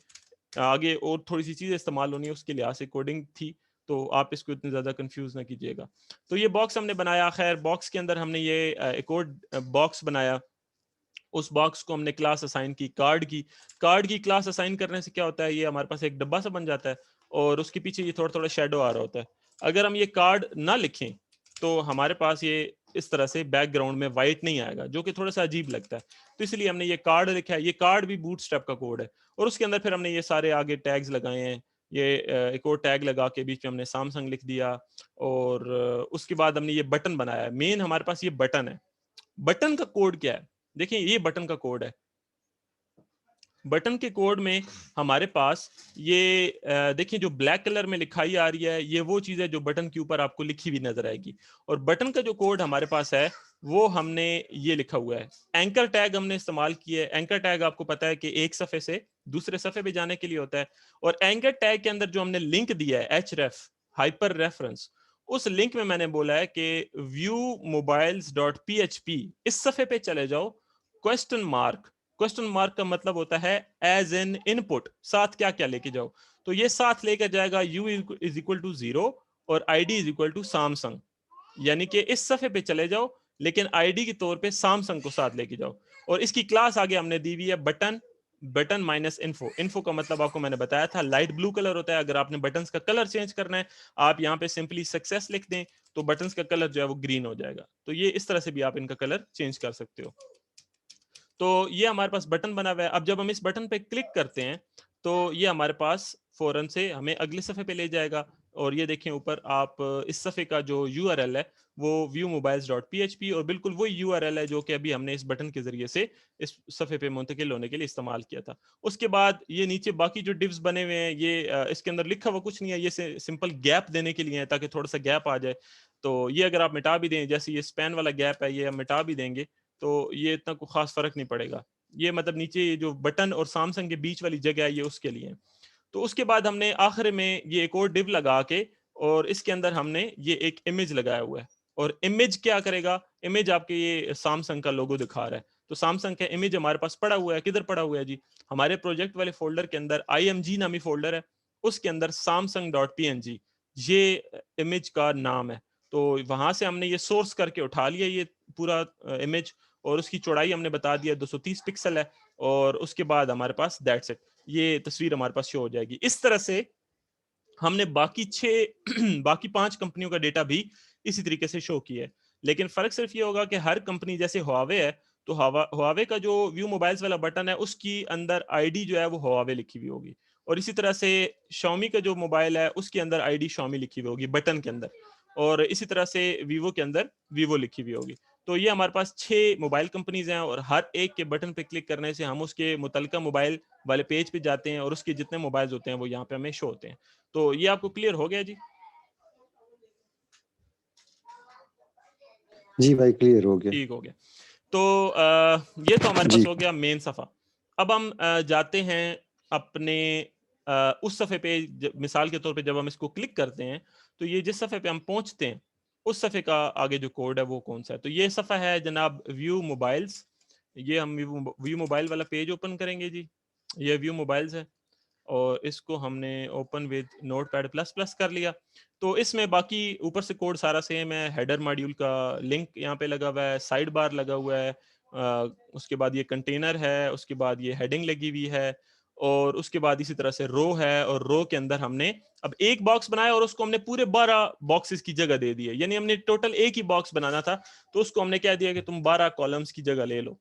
आगे और थोड़ी सी चीजें इस्तेमाल होनी है, उसके लिहाज से कोडिंग थी, तो आप इसको इतने ज्यादा कंफ्यूज ना कीजिएगा। तो ये बॉक्स हमने बनाया। खैर, बॉक्स के अंदर हमने ये एक और बॉक्स बनाया। उस बॉक्स को हमने क्लास असाइन की कार्ड की क्लास असाइन करने से क्या होता है, ये हमारे पास एक डब्बा सा बन जाता है और उसके पीछे ये थोड़ा थोड़ा शेडो आ रहा होता है। अगर हम ये कार्ड ना लिखें तो हमारे पास ये इस तरह से बैकग्राउंड में वाइट नहीं आएगा, जो कि थोड़ा सा अजीब लगता है। तो इसलिए हमने ये कार्ड लिखा है। ये कार्ड भी बूटस्ट्रैप का कोड है, और उसके अंदर फिर हमने ये सारे आगे टैग्स लगाए हैं। ये एक और टैग लगा के बीच में हमने सैमसंग लिख दिया, और उसके बाद हमने ये बटन बनाया है। मेन हमारे पास ये बटन है। बटन का कोड क्या है? देखिए, ये बटन का कोड है। बटन के कोड में हमारे पास ये देखिए जो ब्लैक कलर में लिखाई आ रही है, ये वो चीज है जो बटन के ऊपर आपको लिखी हुई नजर आएगी। और बटन का जो कोड हमारे पास है वो हमने ये लिखा हुआ है। एंकर टैग हमने इस्तेमाल किया है। एंकर टैग आपको पता है कि एक सफे से दूसरे सफे पे जाने के लिए होता है। और एंकर टैग के अंदर जो हमने लिंक दिया है, href हाइपर रेफरेंस, उस लिंक में मैंने बोला है कि viewmobiles.php, इस सफे पे चले जाओ, क्वेश्चन मार्क का मतलब होता है एज एन इनपुट, साथ क्या क्या लेके जाओ। तो ये साथ लेकर जाएगा u इज इक्वल टू 0 और id is equal to Samsung, यानी कि इस सफे पे चले जाओ लेकिन आईडी के तौर पे सैमसंग को साथ लेके जाओ। और इसकी क्लास आगे हमने दी हुई है button button minus info. Info का मतलब आपको मैंने बताया था लाइट ब्लू कलर होता है। अगर आपने बटन्स का कलर चेंज करना है, आप यहाँ पे सिंपली सक्सेस लिख दें तो बटन्स का कलर जो है वो ग्रीन हो जाएगा। तो ये इस तरह से भी आप इनका कलर चेंज कर सकते हो। तो ये हमारे पास बटन बना हुआ है। अब जब हम इस बटन पे क्लिक करते हैं तो ये हमारे पास फौरन से हमें अगले सफ़े पे ले जाएगा। और ये देखें ऊपर आप इस सफ़े का जो यूआरएल है वो viewmobiles.php और बिल्कुल वही यूआरएल है जो कि अभी हमने इस बटन के ज़रिए से इस सफ़े पे मुंतकिल होने के लिए इस्तेमाल किया था। उसके बाद ये नीचे बाकी जो डिव्स बने हुए हैं ये इसके अंदर लिखा हुआ कुछ नहीं है, ये सिंपल गैप देने के लिए है ताकि थोड़ा सा गैप आ जाए। तो ये अगर आप मिटा भी दें, जैसे ये स्पैन वाला गैप है ये हम मिटा भी देंगे तो ये इतना कोई खास फर्क नहीं पड़ेगा। ये मतलब नीचे जो बटन और सैमसंग के बीच वाली जगह है ये उसके लिए है। तो उसके बाद हमने आखिर में ये एक और डिव लगा के और इसके अंदर हमने ये एक इमेज लगाया हुआ है। और इमेज क्या करेगा, इमेज आपके ये सैमसंग का लोगो दिखा रहा है। तो सैमसंग का इमेज हमारे पास पड़ा हुआ है। किधर पड़ा हुआ है जी? हमारे प्रोजेक्ट वाले फोल्डर के अंदर IMG नामी फोल्डर है, उसके अंदर samsung.png ये इमेज का नाम है। तो वहां से हमने ये सोर्स करके उठा लिया ये पूरा इमेज और उसकी चौड़ाई हमने बता दिया 230 पिक्सल है। और उसके बाद हमारे पास दैट्स इट, ये तस्वीर हमारे पास शो हो जाएगी। इस तरह से हमने बाकी 6 बाकी 5 कंपनियों का डेटा भी इसी तरीके से शो किया है। लेकिन फ़र्क सिर्फ ये होगा कि हर कंपनी जैसे हुआवे है, तो हुआवे का जो व्यू मोबाइल्स वाला बटन है, उसकी अंदर आईडी जो है वो हुआवे लिखी हुई होगी। और इसी तरह से Xiaomi का जो मोबाइल है, उसके अंदर आईडी Xiaomi लिखी हुई होगी बटन के अंदर। और इसी तरह से Vivo के अंदर Vivo लिखी हुई होगी। तो ये हमारे पास 6 मोबाइल कंपनीज़ हैं और हर एक के बटन पे क्लिक करने से हम उसके मुतल्लिका मोबाइल वाले पेज पे जाते हैं और उसके जितने मोबाइल्स होते हैं, वो यहाँ पे हमें शो होते हैं। तो ये आपको क्लियर हो गया जी? जी भाई, क्लियर हो गया। ठीक हो गया। तो ये तो हमारे पास जी। हो गया मेन सफ़ा। अब हम जाते हैं अपने उस सफ़े पे मिसाल के तौर पे जब हम इसको क्लिक करते हैं, तो ये जिस सफ़े पे हम पहुँचते हैं, उस सफ़े का आगे जो कोड है वो कौन-सा है? तो ये सफ़ा है जनाब व्यू मोबाइल्स। ये हम व्यू मोबाइल वाला पेज ओपन करेंगे जी। ये व्यू मोबाइल्स है। और इसको हमने open with notepad plus plus कर लिया। तो इसमें बाकी ऊपर से कोड सारा सेम है। हेडर मॉड्यूल का लिंक यहाँ पे लगा हुआ है, साइड बार लगा हुआ है, उसके बाद ये कंटेनर है, उसके बाद ये हेडिंग लगी हुई है और उसके बाद इसी तरह से रो है और रो के अंदर हमने अब एक बॉक्स बनाया और उसको हमने पूरे 12 बॉक्सेस की जगह दे दी है। यानी हमने टोटल एक ही बॉक्स बनाना था, तो उसको हमने क्या दिया कि तुम 12 कॉलम्स की जगह ले लो।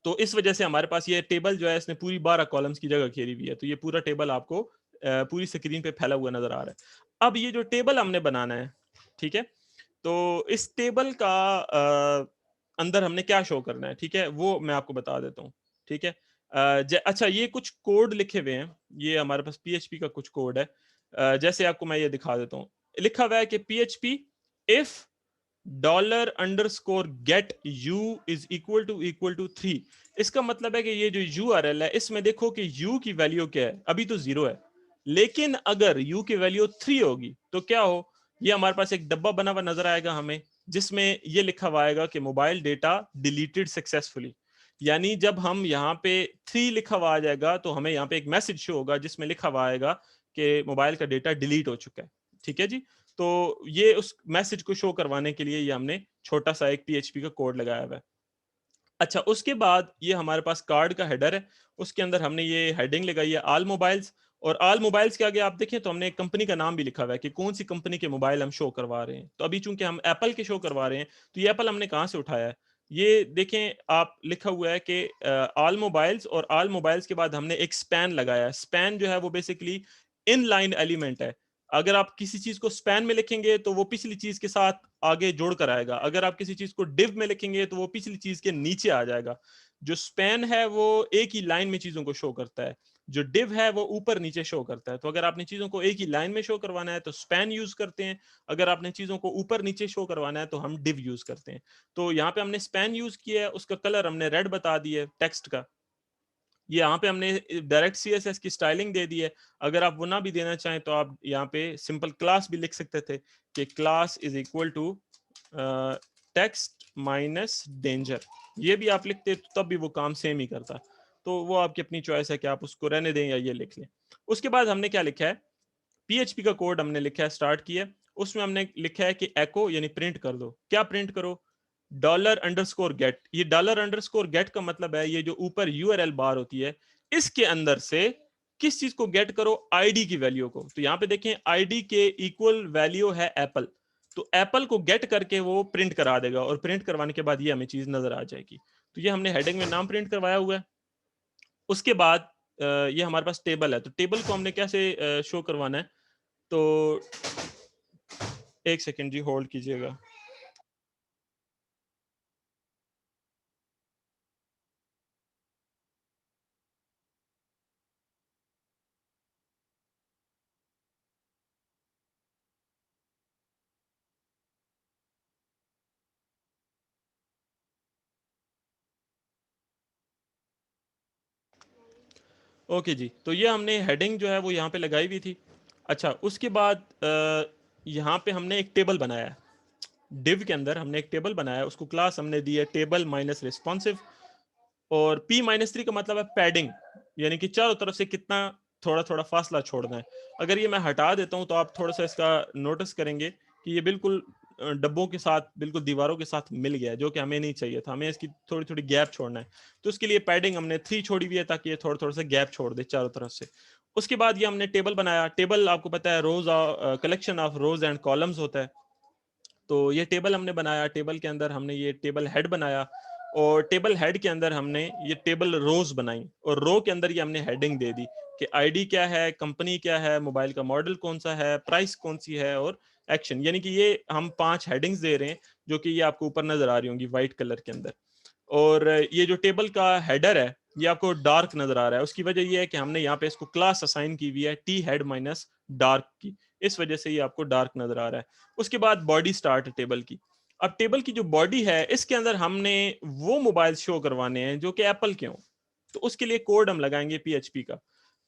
तो इस वजह से हमारे पास ये टेबल जो है इसने पूरी 12 कॉलम्स की जगह घेरी हुई है। तो ये पूरा टेबल आपको पूरी स्क्रीन पे फैला हुआ नजर आ रहा है। अब ये जो टेबल हमने बनाना है, ठीक है? तो इस टेबल का अंदर हमने क्या शो करना है, ठीक है? वो मैं आपको बता देता हूँ, ठीक है? अच्छा, ये कुछ कोड लिखे हुए हैं। ये हमारे पास PHP का कुछ कोड है। जैसे आपको मैं ये दिखा देता हूँ। लिखा हुआ है कि PHP if $_get u is equal to 3। इसका मतलब है कि ये जो URL है इसमें देखो कि u की वैल्यू क्या है, अभी तो 0 है। लेकिन अगर u की वैल्यू 3 होगी तो क्या हो, ये हमारे पास एक डब्बा बना हुआ नजर आएगा हमें, जिसमें ये लिखा हुआ आएगा कि मोबाइल डेटा डिलीटेड सक्सेसफुली। यानी जब हम यहाँ पे 3 लिखा हुआ आ जाएगा तो हमें यहाँ पे एक मैसेज शो होगा जिसमें लिखा हुआ आएगा कि मोबाइल का डेटा डिलीट हो चुका है। ठीक है जी? तो ये उस मैसेज को शो करवाने के लिए ये हमने छोटा सा एक PHP का कोड लगाया हुआ है। अच्छा, उसके बाद ये हमारे पास कार्ड का हेडर है, उसके अंदर हमने ये हेडिंग लगाई है ऑल मोबाइल्स। और ऑल मोबाइल्स के आगे आप देखें तो हमने एक कंपनी का नाम भी लिखा हुआ है कि कौन सी कंपनी के मोबाइल हम शो करवा रहे हैं। तो अभी चूंकि हम एप्पल के शो करवा रहे हैं, तो ये एप्पल हमने कहाँ से उठाया है? ये देखें आप, लिखा हुआ है कि ऑल मोबाइल्स और ऑल मोबाइल्स के बाद हमने एक स्पैन लगाया है। स्पैन जो है वो बेसिकली इन लाइन एलिमेंट है। अगर आप किसी चीज को स्पैन में लिखेंगे तो वो पिछली चीज के साथ आगे जोड़ कर आएगा। अगर आप किसी चीज को डिव में लिखेंगे तो वो पिछली चीज के नीचे आ जाएगा। जो स्पैन है वो एक ही लाइन में चीजों को शो करता है, जो डिव है वो ऊपर नीचे शो करता है। तो अगर आपने चीजों को एक ही लाइन में शो करवाना है तो स्पैन यूज करते हैं, अगर आपने चीजों को ऊपर नीचे शो करवाना है तो हम डिव यूज करते हैं। तो यहाँ पे हमने स्पैन यूज किया है, उसका कलर हमने रेड बता दिया है टेक्स्ट का। ये यहाँ पे हमने डायरेक्ट CSS की स्टाइलिंग दे दी है। अगर आप वो ना भी देना चाहें तो आप यहाँ पे सिंपल क्लास भी लिख सकते थे कि class is equal to text minus danger. ये भी आप लिखते तो तब भी वो काम सेम ही करता। तो वो आपकी अपनी चॉइस है कि आप उसको रहने दें या ये लिख लें। उसके बाद हमने क्या लिखा है, PHP का कोड हमने लिखा है, स्टार्ट किया। उसमें हमने लिखा है कि एको यानी प्रिंट कर दो। क्या प्रिंट करो? $_get। ये $_get का मतलब है ये जो ऊपर URL बार होती है, इसके अंदर से किस चीज को गेट करो, आईडी की वैल्यू को। तो यहाँ पे देखें आईडी के इक्वल वैल्यू है एप्पल, तो एप्पल को गेट करके वो प्रिंट करा देगा, और प्रिंट करवाने के बाद ये हमें चीज नजर आ जाएगी। तो ये हमने हेडिंग में नाम प्रिंट करवाया हुआ है। उसके बाद ये हमारे पास टेबल है, तो टेबल को हमने कैसे शो करवाना है, तो एक सेकेंड जी होल्ड कीजिएगा। ओके जी, तो ये हमने हेडिंग जो है वो यहाँ पे लगाई हुई थी। अच्छा, उसके बाद यहाँ पे हमने एक टेबल बनाया है, डिव के अंदर हमने एक टेबल बनाया है, उसको क्लास हमने दी है टेबल माइनस रिस्पॉन्सिव, और p-3 का मतलब है पैडिंग, यानी कि चारों तरफ से कितना थोड़ा थोड़ा फासला छोड़ना है। अगर ये मैं हटा देता हूँ तो आप थोड़ा सा इसका नोटिस करेंगे कि ये बिल्कुल डब्बों के साथ, बिल्कुल दीवारों के साथ मिल गया है, जो कि हमें नहीं चाहिए था, हमें इसकी थोड़ी थोड़ी गैप छोड़ना है। तो उसके लिए पैडिंग हमने 3 छोड़ी हुई है, ताकि ये थोड़ा थोड़ा सा गैप छोड़ दे चारों तरफ से। उसके बाद ये हमने टेबल बनाया। टेबल आपको पता है rows, collection of rows and columns होता है। तो ये टेबल हमने बनाया, टेबल के अंदर हमने ये टेबल हेड बनाया, और टेबल हेड के अंदर हमने ये टेबल रोज बनाई, और रो के अंदर ये हमने हेडिंग दे दी कि आईडी क्या है, कंपनी क्या है, मोबाइल का मॉडल कौन सा है, प्राइस कौन सी है, और एक्शन। यानी कि ये हम 5 हेडिंग्स दे रहे हैं, जो कि ये आपको ऊपर नजर आ रही होंगी व्हाइट कलर के अंदर। और ये जो टेबल का हेडर है ये आपको डार्क नजर आ रहा है, उसकी वजह ये है कि हमने यहाँ पे इसको क्लास असाइन की हुई है टी हेड माइनस डार्क की, इस वजह से ये आपको डार्क नजर आ रहा है। उसके बाद बॉडी स्टार्ट टेबल की। अब टेबल की जो बॉडी है इसके अंदर हमने वो मोबाइल शो करवाने हैं जो कि एप्पल के हों, तो उसके लिए कोड हम लगाएंगे पीएचपी का।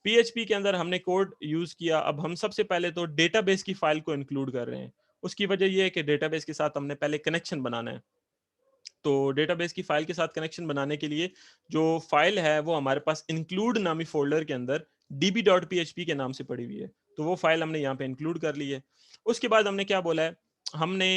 पीएचपी के अंदर हमने कोड यूज किया। अब हम सबसे पहले तो डेटाबेस की फाइल को इंक्लूड कर रहे हैं। उसकी वजह यह है कि डेटाबेस के साथ हमने पहले कनेक्शन बनाना है। तो डेटाबेस की फाइल के साथ कनेक्शन बनाने के लिए जो फाइल है वो हमारे पास इंक्लूड नामी फोल्डर के अंदर db.php के नाम से पड़ी हुई है, तो वो फाइल हमने यहाँ पे इंक्लूड कर ली है। उसके बाद हमने क्या बोला है, हमने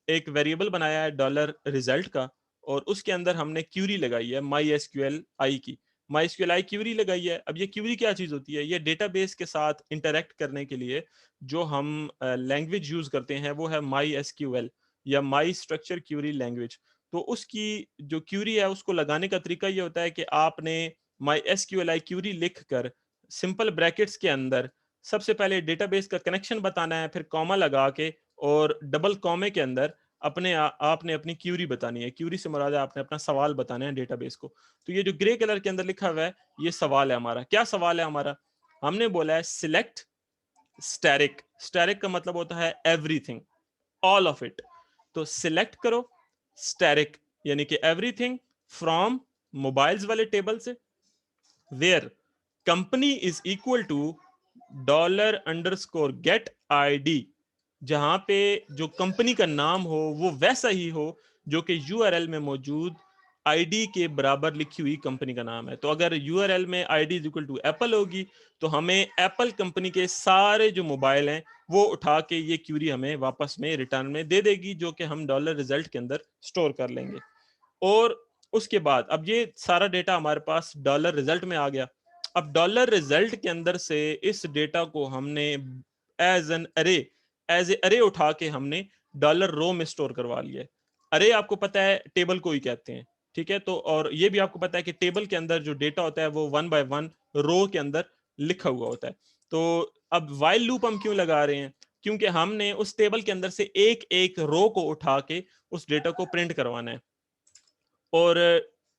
एक वेरिएबल बनाया है डॉलर रिजल्ट का, और उसके अंदर हमने क्यूरी लगाई है माई एसक्यूएल आई की, माई एसक्यूएल आई क्यूरी लगाई है। अब ये क्यूरी क्या चीज होती है, ये डेटाबेस के साथ इंटरेक्ट करने के लिए जो हम लैंग्वेज यूज करते हैं वो है माई एसक्यूएल या माई स्ट्रक्चर क्यूरी लैंग्वेज। तो उसकी जो क्यूरी है उसको लगाने का तरीका ये होता है कि आपने माई एसक्यूएल क्यूरी लिख कर सिंपल ब्रैकेट्स के अंदर सबसे पहले डेटाबेस का कनेक्शन बताना है, फिर कॉमा लगा के और डबल कॉमे के अंदर आपने अपनी क्यूरी बतानी है। क्यूरी से मुराद है आपने अपना सवाल बताना है डेटाबेस को। तो ये जो ग्रे कलर के अंदर लिखा हुआ है ये सवाल है हमारा। क्या सवाल है हमारा, हमने बोला है सिलेक्ट स्टैरिक। स्टैरिक का मतलब होता है एवरीथिंग, ऑल ऑफ इट। तो सिलेक्ट करो स्टैरिक यानी कि एवरीथिंग फ्रॉम मोबाइल्स वाले टेबल से, where company is equal to dollar underscore get ID, जहां पे जो कंपनी का नाम हो वो वैसा ही हो जो कि यूआरएल में मौजूद आईडी के बराबर लिखी हुई कंपनी का नाम है। तो अगर यूआरएल में ID is equal to Apple होगी तो हमें एप्पल कंपनी के सारे जो मोबाइल हैं वो उठा के ये क्यूरी हमें वापस में रिटर्न में दे देगी, जो कि हम डॉलर रिजल्ट के अंदर स्टोर कर लेंगे। और उसके बाद अब ये सारा डेटा हमारे पास डॉलर रिजल्ट में आ गया। अब डॉलर रिजल्ट के अंदर से इस डेटा को हमने एज एन अरे, एज ए अरे उठा के हमने डॉलर रो में स्टोर करवा लिया है। अरे आपको पता है टेबल को ही कहते हैं, ठीक है। तो और ये भी आपको पता है कि टेबल के अंदर जो डेटा होता है वो 1 बाय 1 रो के अंदर लिखा हुआ होता है। तो अब वाइल लूप हम क्यों लगा रहे हैं, क्योंकि हमने उस टेबल के अंदर से एक एक रो को उठा के उस डेटा को प्रिंट करवाना है। और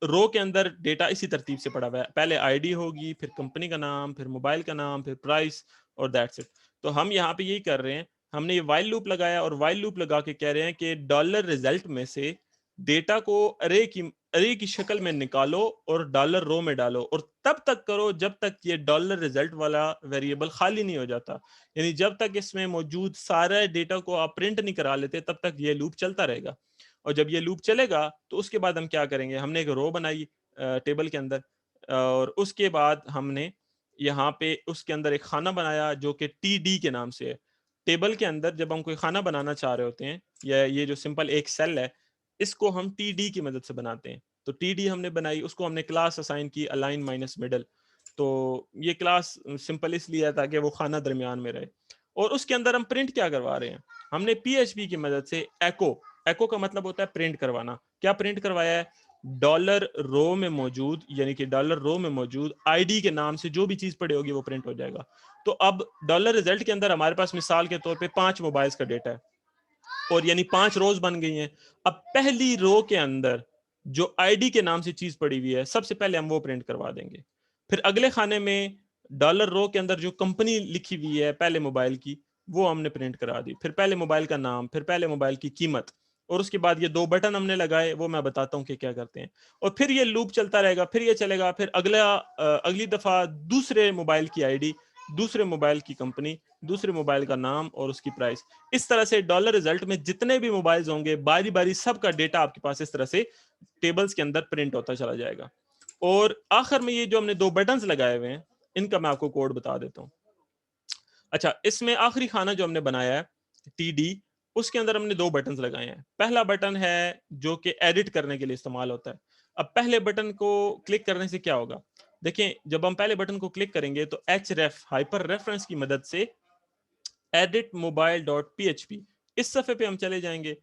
रो के अंदर डेटा इसी तरतीब से पड़ा हुआ है, पहले आईडी होगी, फिर कंपनी का नाम, फिर मोबाइल का नाम, फिर प्राइस, और दैट्स इट। तो हम यहाँ पे यही कर रहे हैं, हमने ये वाइल लूप लगाया और वाइल लूप लगा के कह रहे हैं कि डॉलर रिजल्ट में से डेटा को अरे की शक्ल में निकालो और डॉलर रो में डालो, और तब तक करो जब तक ये डॉलर रिजल्ट वाला वेरिएबल खाली नहीं हो जाता। यानी जब तक इसमें मौजूद सारे डेटा को आप प्रिंट नहीं करा लेते तब तक ये लूप चलता रहेगा। और जब ये लूप चलेगा तो उसके बाद हम क्या करेंगे, हमने एक रो बनाई टेबल के अंदर, और उसके बाद हमने यहाँ पे उसके अंदर एक खाना बनाया जो कि टी डी के नाम से है। टेबल के अंदर जब हम कोई खाना बनाना चाह रहे होते हैं, या ये जो सिंपल एक सेल है इसको हम टी डी की मदद से बनाते हैं। तो टी डी हमने बनाई, उसको हमने क्लास असाइन की अलाइन माइनस मिडल। तो ये क्लास सिंपल इसलिए है ताकि वो खाना दरमियान में रहे। और उसके अंदर हम प्रिंट क्या करवा रहे हैं, हमने पीएचपी की मदद से एको का मतलब होता है प्रिंट करवाना। क्या प्रिंट करवाया है, डॉलर रो में मौजूद, यानी कि डॉलर रो में मौजूद आईडी के नाम से जो भी चीज पड़ी होगी वो प्रिंट हो जाएगा। तो अब डॉलर रिजल्ट के अंदर हमारे पास मिसाल के तौर पे 5 मोबाइल्स का डेटा है, और यानी 5 रोज बन गई हैं। अब पहली रो के अंदर जो आईडी के नाम से चीज पड़ी हुई है, सबसे पहले हम वो प्रिंट करवा देंगे। फिर अगले खाने में डॉलर रो के अंदर जो कंपनी लिखी हुई है पहले मोबाइल की, वो हमने प्रिंट करा दी। फिर पहले मोबाइल का नाम, फिर पहले मोबाइल की कीमत, और उसके बाद ये 2 बटन हमने लगाए, वो मैं बताता हूँ कि क्या करते हैं। और फिर ये लूप चलता रहेगा, फिर ये चलेगा, फिर अगली दफा दूसरे मोबाइल की आईडी, दूसरे मोबाइल की कंपनी, दूसरे मोबाइल का नाम और उसकी प्राइस। इस तरह से डॉलर रिजल्ट में जितने भी मोबाइल्स होंगे, बारी बारी सबका डेटा आपके पास इस तरह से टेबल्स के अंदर प्रिंट होता चला जाएगा। और आखिर में ये जो हमने 2 बटन्स लगाए हुए हैं, इनका मैं आपको कोड बता देता हूँ। अच्छा, इसमें आखिरी खाना जो हमने बनाया है टीडी, उसके अंदर हमने 2 बटन्स लगाए हैं। पहला बटन है जो कि एडिट करने के लिए इस्तेमाल होता है। अब पहले बटन को क्लिक करने से क्या होगा, देखिए जब हम पहले बटन को क्लिक करेंगे तो href हाइपर रेफरेंस की मदद से edit mobile डॉट php इस सफे पे हम चले जाएंगे।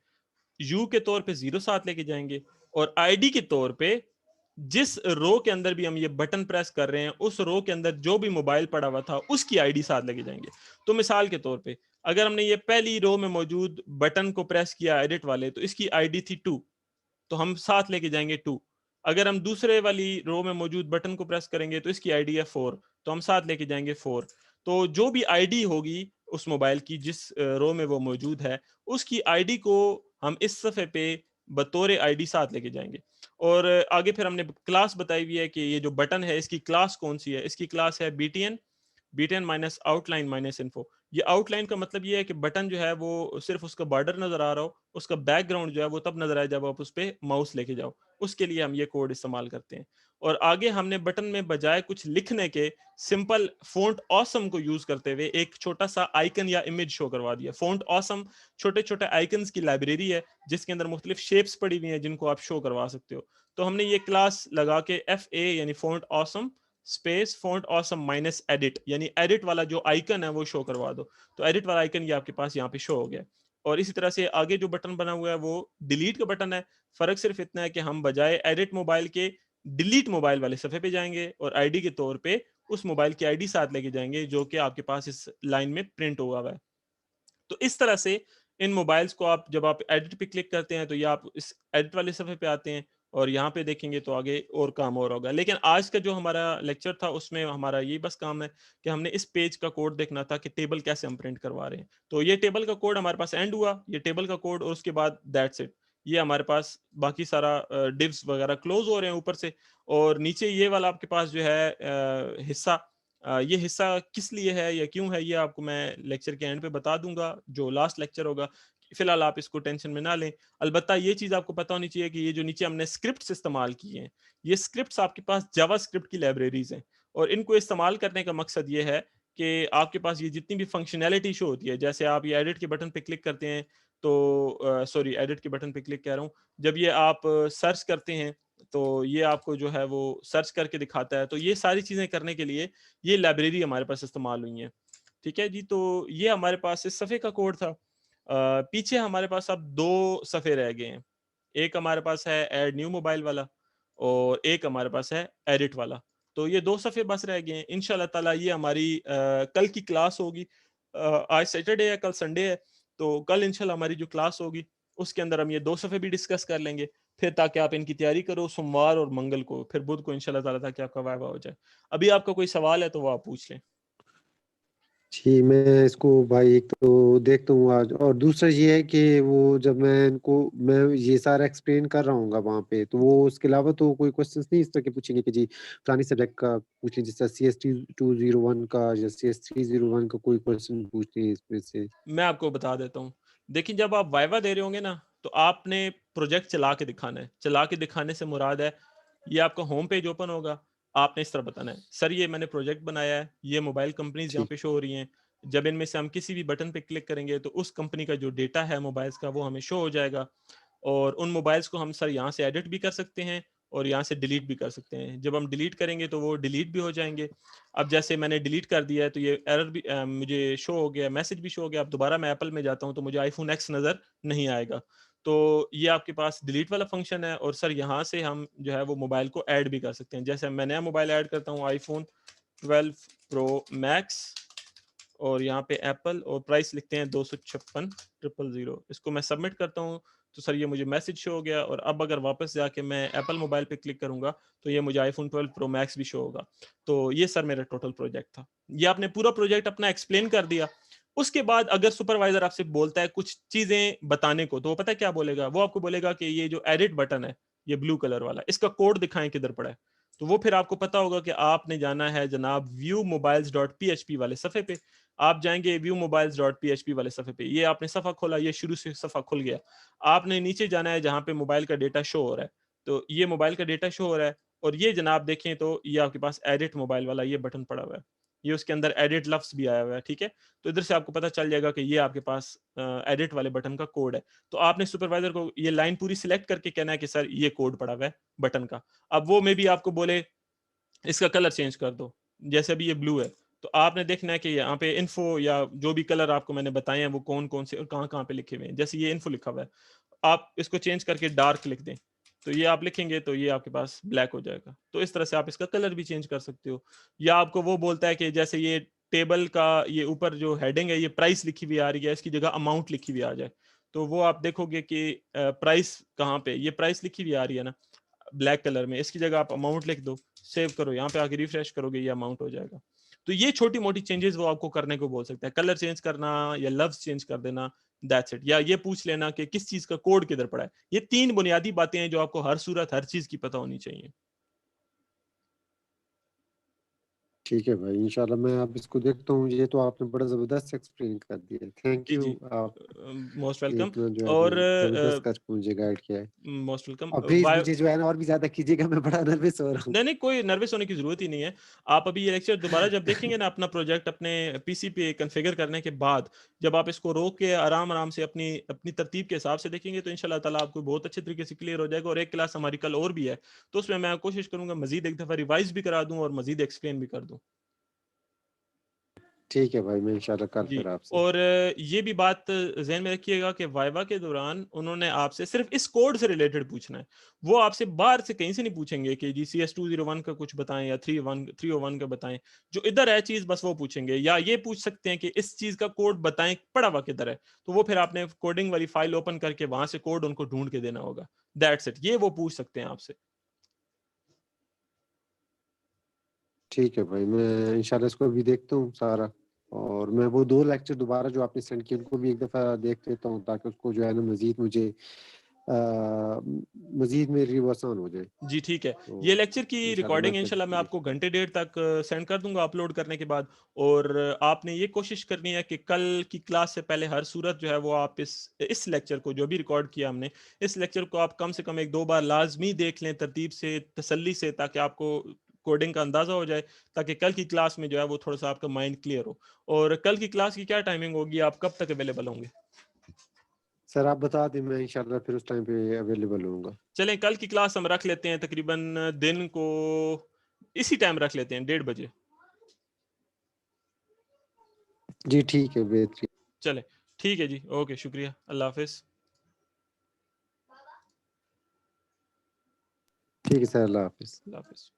यू के तौर पे 0 साथ लेके जाएंगे, और आईडी के तौर पे जिस रो के अंदर भी हम ये बटन प्रेस कर रहे हैं, उस रो के अंदर जो भी मोबाइल पड़ा हुआ था उसकी आईडी साथ लेके जाएंगे। तो मिसाल के तौर पे अगर हमने ये पहली रो में मौजूद बटन को प्रेस किया एडिट वाले, तो इसकी आईडी थी 2, तो हम साथ लेके जाएंगे 2। अगर हम दूसरे वाली रो में मौजूद बटन को प्रेस करेंगे तो इसकी आईडी है 4, तो हम साथ लेके जाएंगे 4। तो जो भी आईडी होगी उस मोबाइल की जिस रो में वो मौजूद है, उसकी आईडी को हम इस सफ़े पे बतौर आईडी साथ लेके जाएंगे। और आगे फिर हमने क्लास बताई हुई है कि ये जो बटन है इसकी क्लास कौन सी है। इसकी क्लास है BTN minus outline minus info. ये आउटलाइन का मतलब ये है कि बटन जो है वो सिर्फ उसका बॉर्डर नजर आ रहा हो, उसका बैकग्राउंड जो है वो तब नजर आए जब आप उस पर माउस लेके जाओ। उसके लिए हम ये कोड इस्तेमाल करते हैं। और आगे हमने बटन में बजाय कुछ लिखने के सिंपल फोंट ऑसम को यूज करते हुए एक छोटा सा आइकन या इमेज शो करवा दिया। फोंट ऑसम छोटे छोटे आइकन्स की लाइब्रेरी है जिसके अंदर मुख्तलिफ शेप्स पड़ी हुई हैं जिनको आप शो करवा सकते हो। तो हमने ये क्लास लगा के एफ ए यानी font awesome space font awesome minus edit, यानी एडिट वाला जो आइकन है वो शो करवा दो। तो एडिट वाला आइकन ये आपके पास यहाँ पे शो हो गया। और इसी तरह से आगे जो बटन बना हुआ है वो डिलीट का बटन है। फर्क सिर्फ इतना है कि हम बजाय एडिट मोबाइल के डिलीट मोबाइल वाले सफे पे जाएंगे और आईडी के तौर पे उस मोबाइल की आईडी साथ लेके जाएंगे जो कि आपके पास इस लाइन में प्रिंट हुआ हुआ है। तो इस तरह से इन मोबाइल्स को आप जब आप एडिट पे क्लिक करते हैं तो ये आप इस एडिट वाले सफ़े पे आते हैं, और यहाँ पे देखेंगे तो आगे और काम और होगा। लेकिन आज का जो हमारा लेक्चर था उसमें हमारा ये बस काम है कि हमने इस पेज का कोड देखना था कि टेबल कैसे हम प्रिंट करवा रहे हैं। तो ये टेबल का कोड हमारे पास एंड हुआ, ये टेबल का कोड, और उसके बाद दैट्स इट। ये हमारे पास बाकी सारा डिव्स वगैरह क्लोज हो रहे हैं ऊपर से, और नीचे ये वाला आपके पास जो है हिस्सा, ये हिस्सा किस लिए है या क्यों है ये आपको मैं लेक्चर के एंड पे बता दूंगा, जो लास्ट लेक्चर होगा। फिलहाल आप इसको टेंशन में ना लें। अलबत्ता ये चीज़ आपको पता होनी चाहिए कि ये जो नीचे हमने स्क्रिप्ट्स इस्तेमाल किए हैं, ये स्क्रिप्ट्स आपके पास जावा स्क्रिप्ट की लाइब्रेरीज हैं, और इनको इस्तेमाल करने का मकसद ये है कि आपके पास ये जितनी भी फंक्शनैलिटी शो होती है, जैसे आप ये एडिट के बटन पे क्लिक करते हैं, तो सॉरी एडिट के बटन पे क्लिक कह रहा हूँ, जब ये आप सर्च करते हैं तो ये आपको जो है वो सर्च करके दिखाता है। तो ये सारी चीज़ें करने के लिए ये लाइब्रेरी हमारे पास इस्तेमाल हुई है। ठीक है जी, तो ये हमारे पास इस सफ़े का कोड था। पीछे हमारे पास अब 2 सफ़े रह गए हैं। एक हमारे पास है ऐड न्यू मोबाइल वाला, और एक हमारे पास है एडिट वाला। तो ये 2 सफ़े बस रह गए हैं। इंशाल्लाह ताला ये हमारी कल की क्लास होगी। आज सैटरडे है, कल संडे है, तो कल इंशाल्लाह हमारी जो क्लास होगी उसके अंदर हम ये 2 सफ़े भी डिस्कस कर लेंगे। फिर ताकि आप इनकी तैयारी करो सोमवार और मंगल को, फिर बुध को इंशाल्लाह ताला ताकि आपका वाइवा हो जाए। अभी आपका कोई सवाल है तो वो आप पूछ लें। जी, मैं इसको भाई एक तो देखता हूँ आज, और दूसरा ये है कि वो जब मैं ये सारा एक्सप्लेन कर रहा हूँगा वहाँ पे, तो वो उसके अलावा तो कोई क्वेश्चंस नहीं इस तरह के पूछेंगे कि जी फलानी सब्जेक्ट का पूछ लीजिए, जैसे सीएसटी 201 का या सीएस 301 का कोई क्वेश्चन पूछते हैं इसमें से? मैं आपको बता देता हूँ। देखिए जब आप वाइवा दे रहे होंगे ना, तो आपने प्रोजेक्ट चला के दिखाना है। चला के दिखाने से मुराद है, ये आपका होम पेज ओपन होगा, आपने इस तरह बताना है, सर ये मैंने प्रोजेक्ट बनाया है, ये मोबाइल कंपनीज़ यहाँ ठीक। पे शो हो रही हैं। जब इनमें से हम किसी भी बटन पे क्लिक करेंगे तो उस कंपनी का जो डेटा है मोबाइल्स का वो हमें शो हो जाएगा, और उन मोबाइल्स को हम सर यहाँ से एडिट भी कर सकते हैं, और यहाँ से डिलीट भी कर सकते हैं। जब हम डिलीट करेंगे तो वो डिलीट भी हो जाएंगे। अब जैसे मैंने डिलीट कर दिया है तो ये एरर भी मुझे शो हो गया, मैसेज भी शो हो गया। अब दोबारा मैं एप्पल में जाता हूँ तो मुझे आईफोन एक्स नज़र नहीं आएगा। तो ये आपके पास डिलीट वाला फंक्शन है। और सर यहाँ से हम जो है वो मोबाइल को ऐड भी कर सकते हैं। जैसे मैं नया मोबाइल ऐड करता हूँ, आईफोन 12 प्रो मैक्स, और यहाँ पे एप्पल, और प्राइस लिखते हैं 256,000। इसको मैं सबमिट करता हूँ तो सर ये मुझे मैसेज शो हो गया। और अब अगर वापस जाके मैं एप्पल मोबाइल पे क्लिक करूंगा तो ये मुझे आईफोन 12 प्रो मैक्स भी शो होगा। तो ये सर मेरा टोटल प्रोजेक्ट था। ये आपने पूरा प्रोजेक्ट अपना एक्सप्लेन कर दिया। उसके बाद अगर सुपरवाइजर आपसे बोलता है कुछ चीजें बताने को, तो वो पता है क्या बोलेगा? वो आपको बोलेगा कि ये जो एडिट बटन है, ये ब्लू कलर वाला, इसका कोड दिखाएं किधर पड़ा है। तो वो फिर आपको पता होगा कि आपने जाना है जनाब viewmobiles.php वाले सफे पे। आप जाएंगे viewmobiles.php वाले सफे पे, ये आपने सफा खोला, ये शुरू से सफा खुल गया। आपने नीचे जाना है जहां पे मोबाइल का डेटा शो हो रहा है। तो ये मोबाइल का डेटा शो हो रहा है, और ये जनाब देखें तो ये आपके पास एडिट मोबाइल वाला ये बटन पड़ा हुआ है। ये उसके अंदर एडिट लफ्ज भी आया हुआ है, ठीक है। तो इधर से आपको पता चल जाएगा कि ये आपके पास एडिट वाले बटन का कोड है। तो आपने सुपरवाइजर को ये लाइन पूरी सिलेक्ट करके कहना है कि सर ये कोड पड़ा हुआ है बटन का। अब वो मे भी आपको बोले इसका कलर चेंज कर दो, जैसे अभी ये ब्लू है, तो आपने देखना है कि यहाँ पे इन्फो या जो भी कलर आपको मैंने बताए हैं वो कौन कौन से और कहाँ कहाँ पे लिखे हुए हैं। जैसे ये इन्फो लिखा हुआ है, आप इसको चेंज करके डार्क लिख दें, तो ये आप लिखेंगे तो ये आपके पास ब्लैक हो जाएगा। तो इस तरह से आप इसका कलर भी चेंज कर सकते हो। या आपको वो बोलता है कि जैसे ये टेबल का ये ऊपर जो हेडिंग है, ये प्राइस लिखी हुई आ रही है, इसकी जगह अमाउंट लिखी हुई आ जाए, तो वो आप देखोगे कि प्राइस कहाँ पे, ये प्राइस लिखी हुई आ रही है ना ब्लैक कलर में, इसकी जगह आप अमाउंट लिख दो, सेव करो, यहाँ पे आके रिफ्रेश करोगे ये अमाउंट हो जाएगा। तो ये छोटी मोटी चेंजेस वो आपको करने को बोल सकता है, कलर चेंज करना या लफ्ज चेंज कर देना, दैट्स इट। या ये पूछ लेना कि किस चीज का कोड किधर पड़ा है। ये 3 बुनियादी बातें हैं जो आपको हर सूरत हर चीज की पता होनी चाहिए। ठीक है भाई, इंशाल्लाह मैं अब इसको देखता हूँ। ये तो आपने बड़ा ज़बरदस्त एक्सप्लेन कर दिया। थैंक जी यू, जी, आप मोस्ट वेलकम। इतना जो है ना और ज़बरदस्त करके मुझे गाइड किया है। Most welcome. और प्लीज़ मुझे जो है ना और भी ज़्यादा कीजिएगा, मैं बड़ा नर्वस हो रहा हूँ। नहीं, नहीं, कोई नर्वस होने की ज़रूरत ही नहीं है। आप अभी ये लेक्चर दोबारा जब देखेंगे ना अपना प्रोजेक्ट अपने पीसी पे कॉन्फ़िगर करने के बाद, जब आप इसको रोक के आराम-आराम से अपनी अपनी तरतीब के हिसाब से देखेंगे तो इंशाअल्लाह ताला आपको बहुत अच्छे तरीके से क्लियर हो जाएगा। और एक क्लास हमारी कल और भी है, तो उसमें मैं कोशिश करूँगा मज़ीद एक दफ़ा रिवाइज़ भी करा दूँ और मज़ीद एक्सप्लेन भी कर दूँ। ठीक है भाई, मैं इंशाल्लाह कल जी। फिर आपसे। और ये भी बात ज़हन में रखिएगा कि वाइवा के दौरान उन्होंने आपसे सिर्फ़ इस कोड से रिलेटेड पूछना है। वो आपसे बाहर से कहीं से नहीं पूछेंगे कि जी CS 201 का कुछ बताएँ या 301 का बताएँ। जो इधर है चीज़ बस वो पूछेंगे, या ये पूछ सकते हैं कि इस चीज़ का कोड बताएँ, पड़ा हुआ किधर है? तो वो फिर आपने कोडिंग वाली फ़ाइल ओपन करके वहाँ से कोड उनको ढूँढ के देना होगा। That's it. ये वो पूछ सकते हैं आपसे। ठीक है भाई, मैं इंशाल्लाह इसको अभी देखता हूँ सारा, और मैं वो 2 लेक्चर दोबारा जो आपने सेंड किए उनको भी एक दफ़ा देख लेता हूँ, ताकि उसको जो है ना मज़ीद मुझे मज़ीद मेरी वो आसान हो जाए। जी, ठीक है। ये तो लेक्चर की इंशाल्लाह मैं रिकॉर्डिंग फिर इंशाल्लाह मैं देख। आपको घंटे डेढ़ तक सेंड कर दूँगा अपलोड करने के बाद। और आपने ये कोशिश करनी है कि कल की क्लास से पहले हर सूरत जो है वो आप इस लेक्चर को जो भी रिकॉर्ड किया हमने, इस लेक्चर को आप कम से कम 1-2 बार लाज़मी देख लें तरतीब से, तसल्ली से, ताकि आपको कोडिंग का अंदाज़ा हो जाए, ताकि कल की क्लास में जो है वो थोड़ा-सा आपका माइंड क्लियर हो। और कल की क्लास की क्या टाइमिंग होगी? आप कब तक अवेलेबल होंगे? सर आप बता दें, मैं इंशाल्लाह फिर उस टाइम पे अवेलेबल होऊँगा। चलें कल की क्लास हम रख लेते हैं तकरीबन दिन को इसी टाइम रख लेते हैं 1:30 बजे। जी ठीक है, बेहतरीन। चलें, ठीक है जी, ओके, शुक्रिया, अल्लाह हाफ़िज़। ठीक है सर, अल्लाह हाफ़िज़। अल्लाह हाफ़िज़।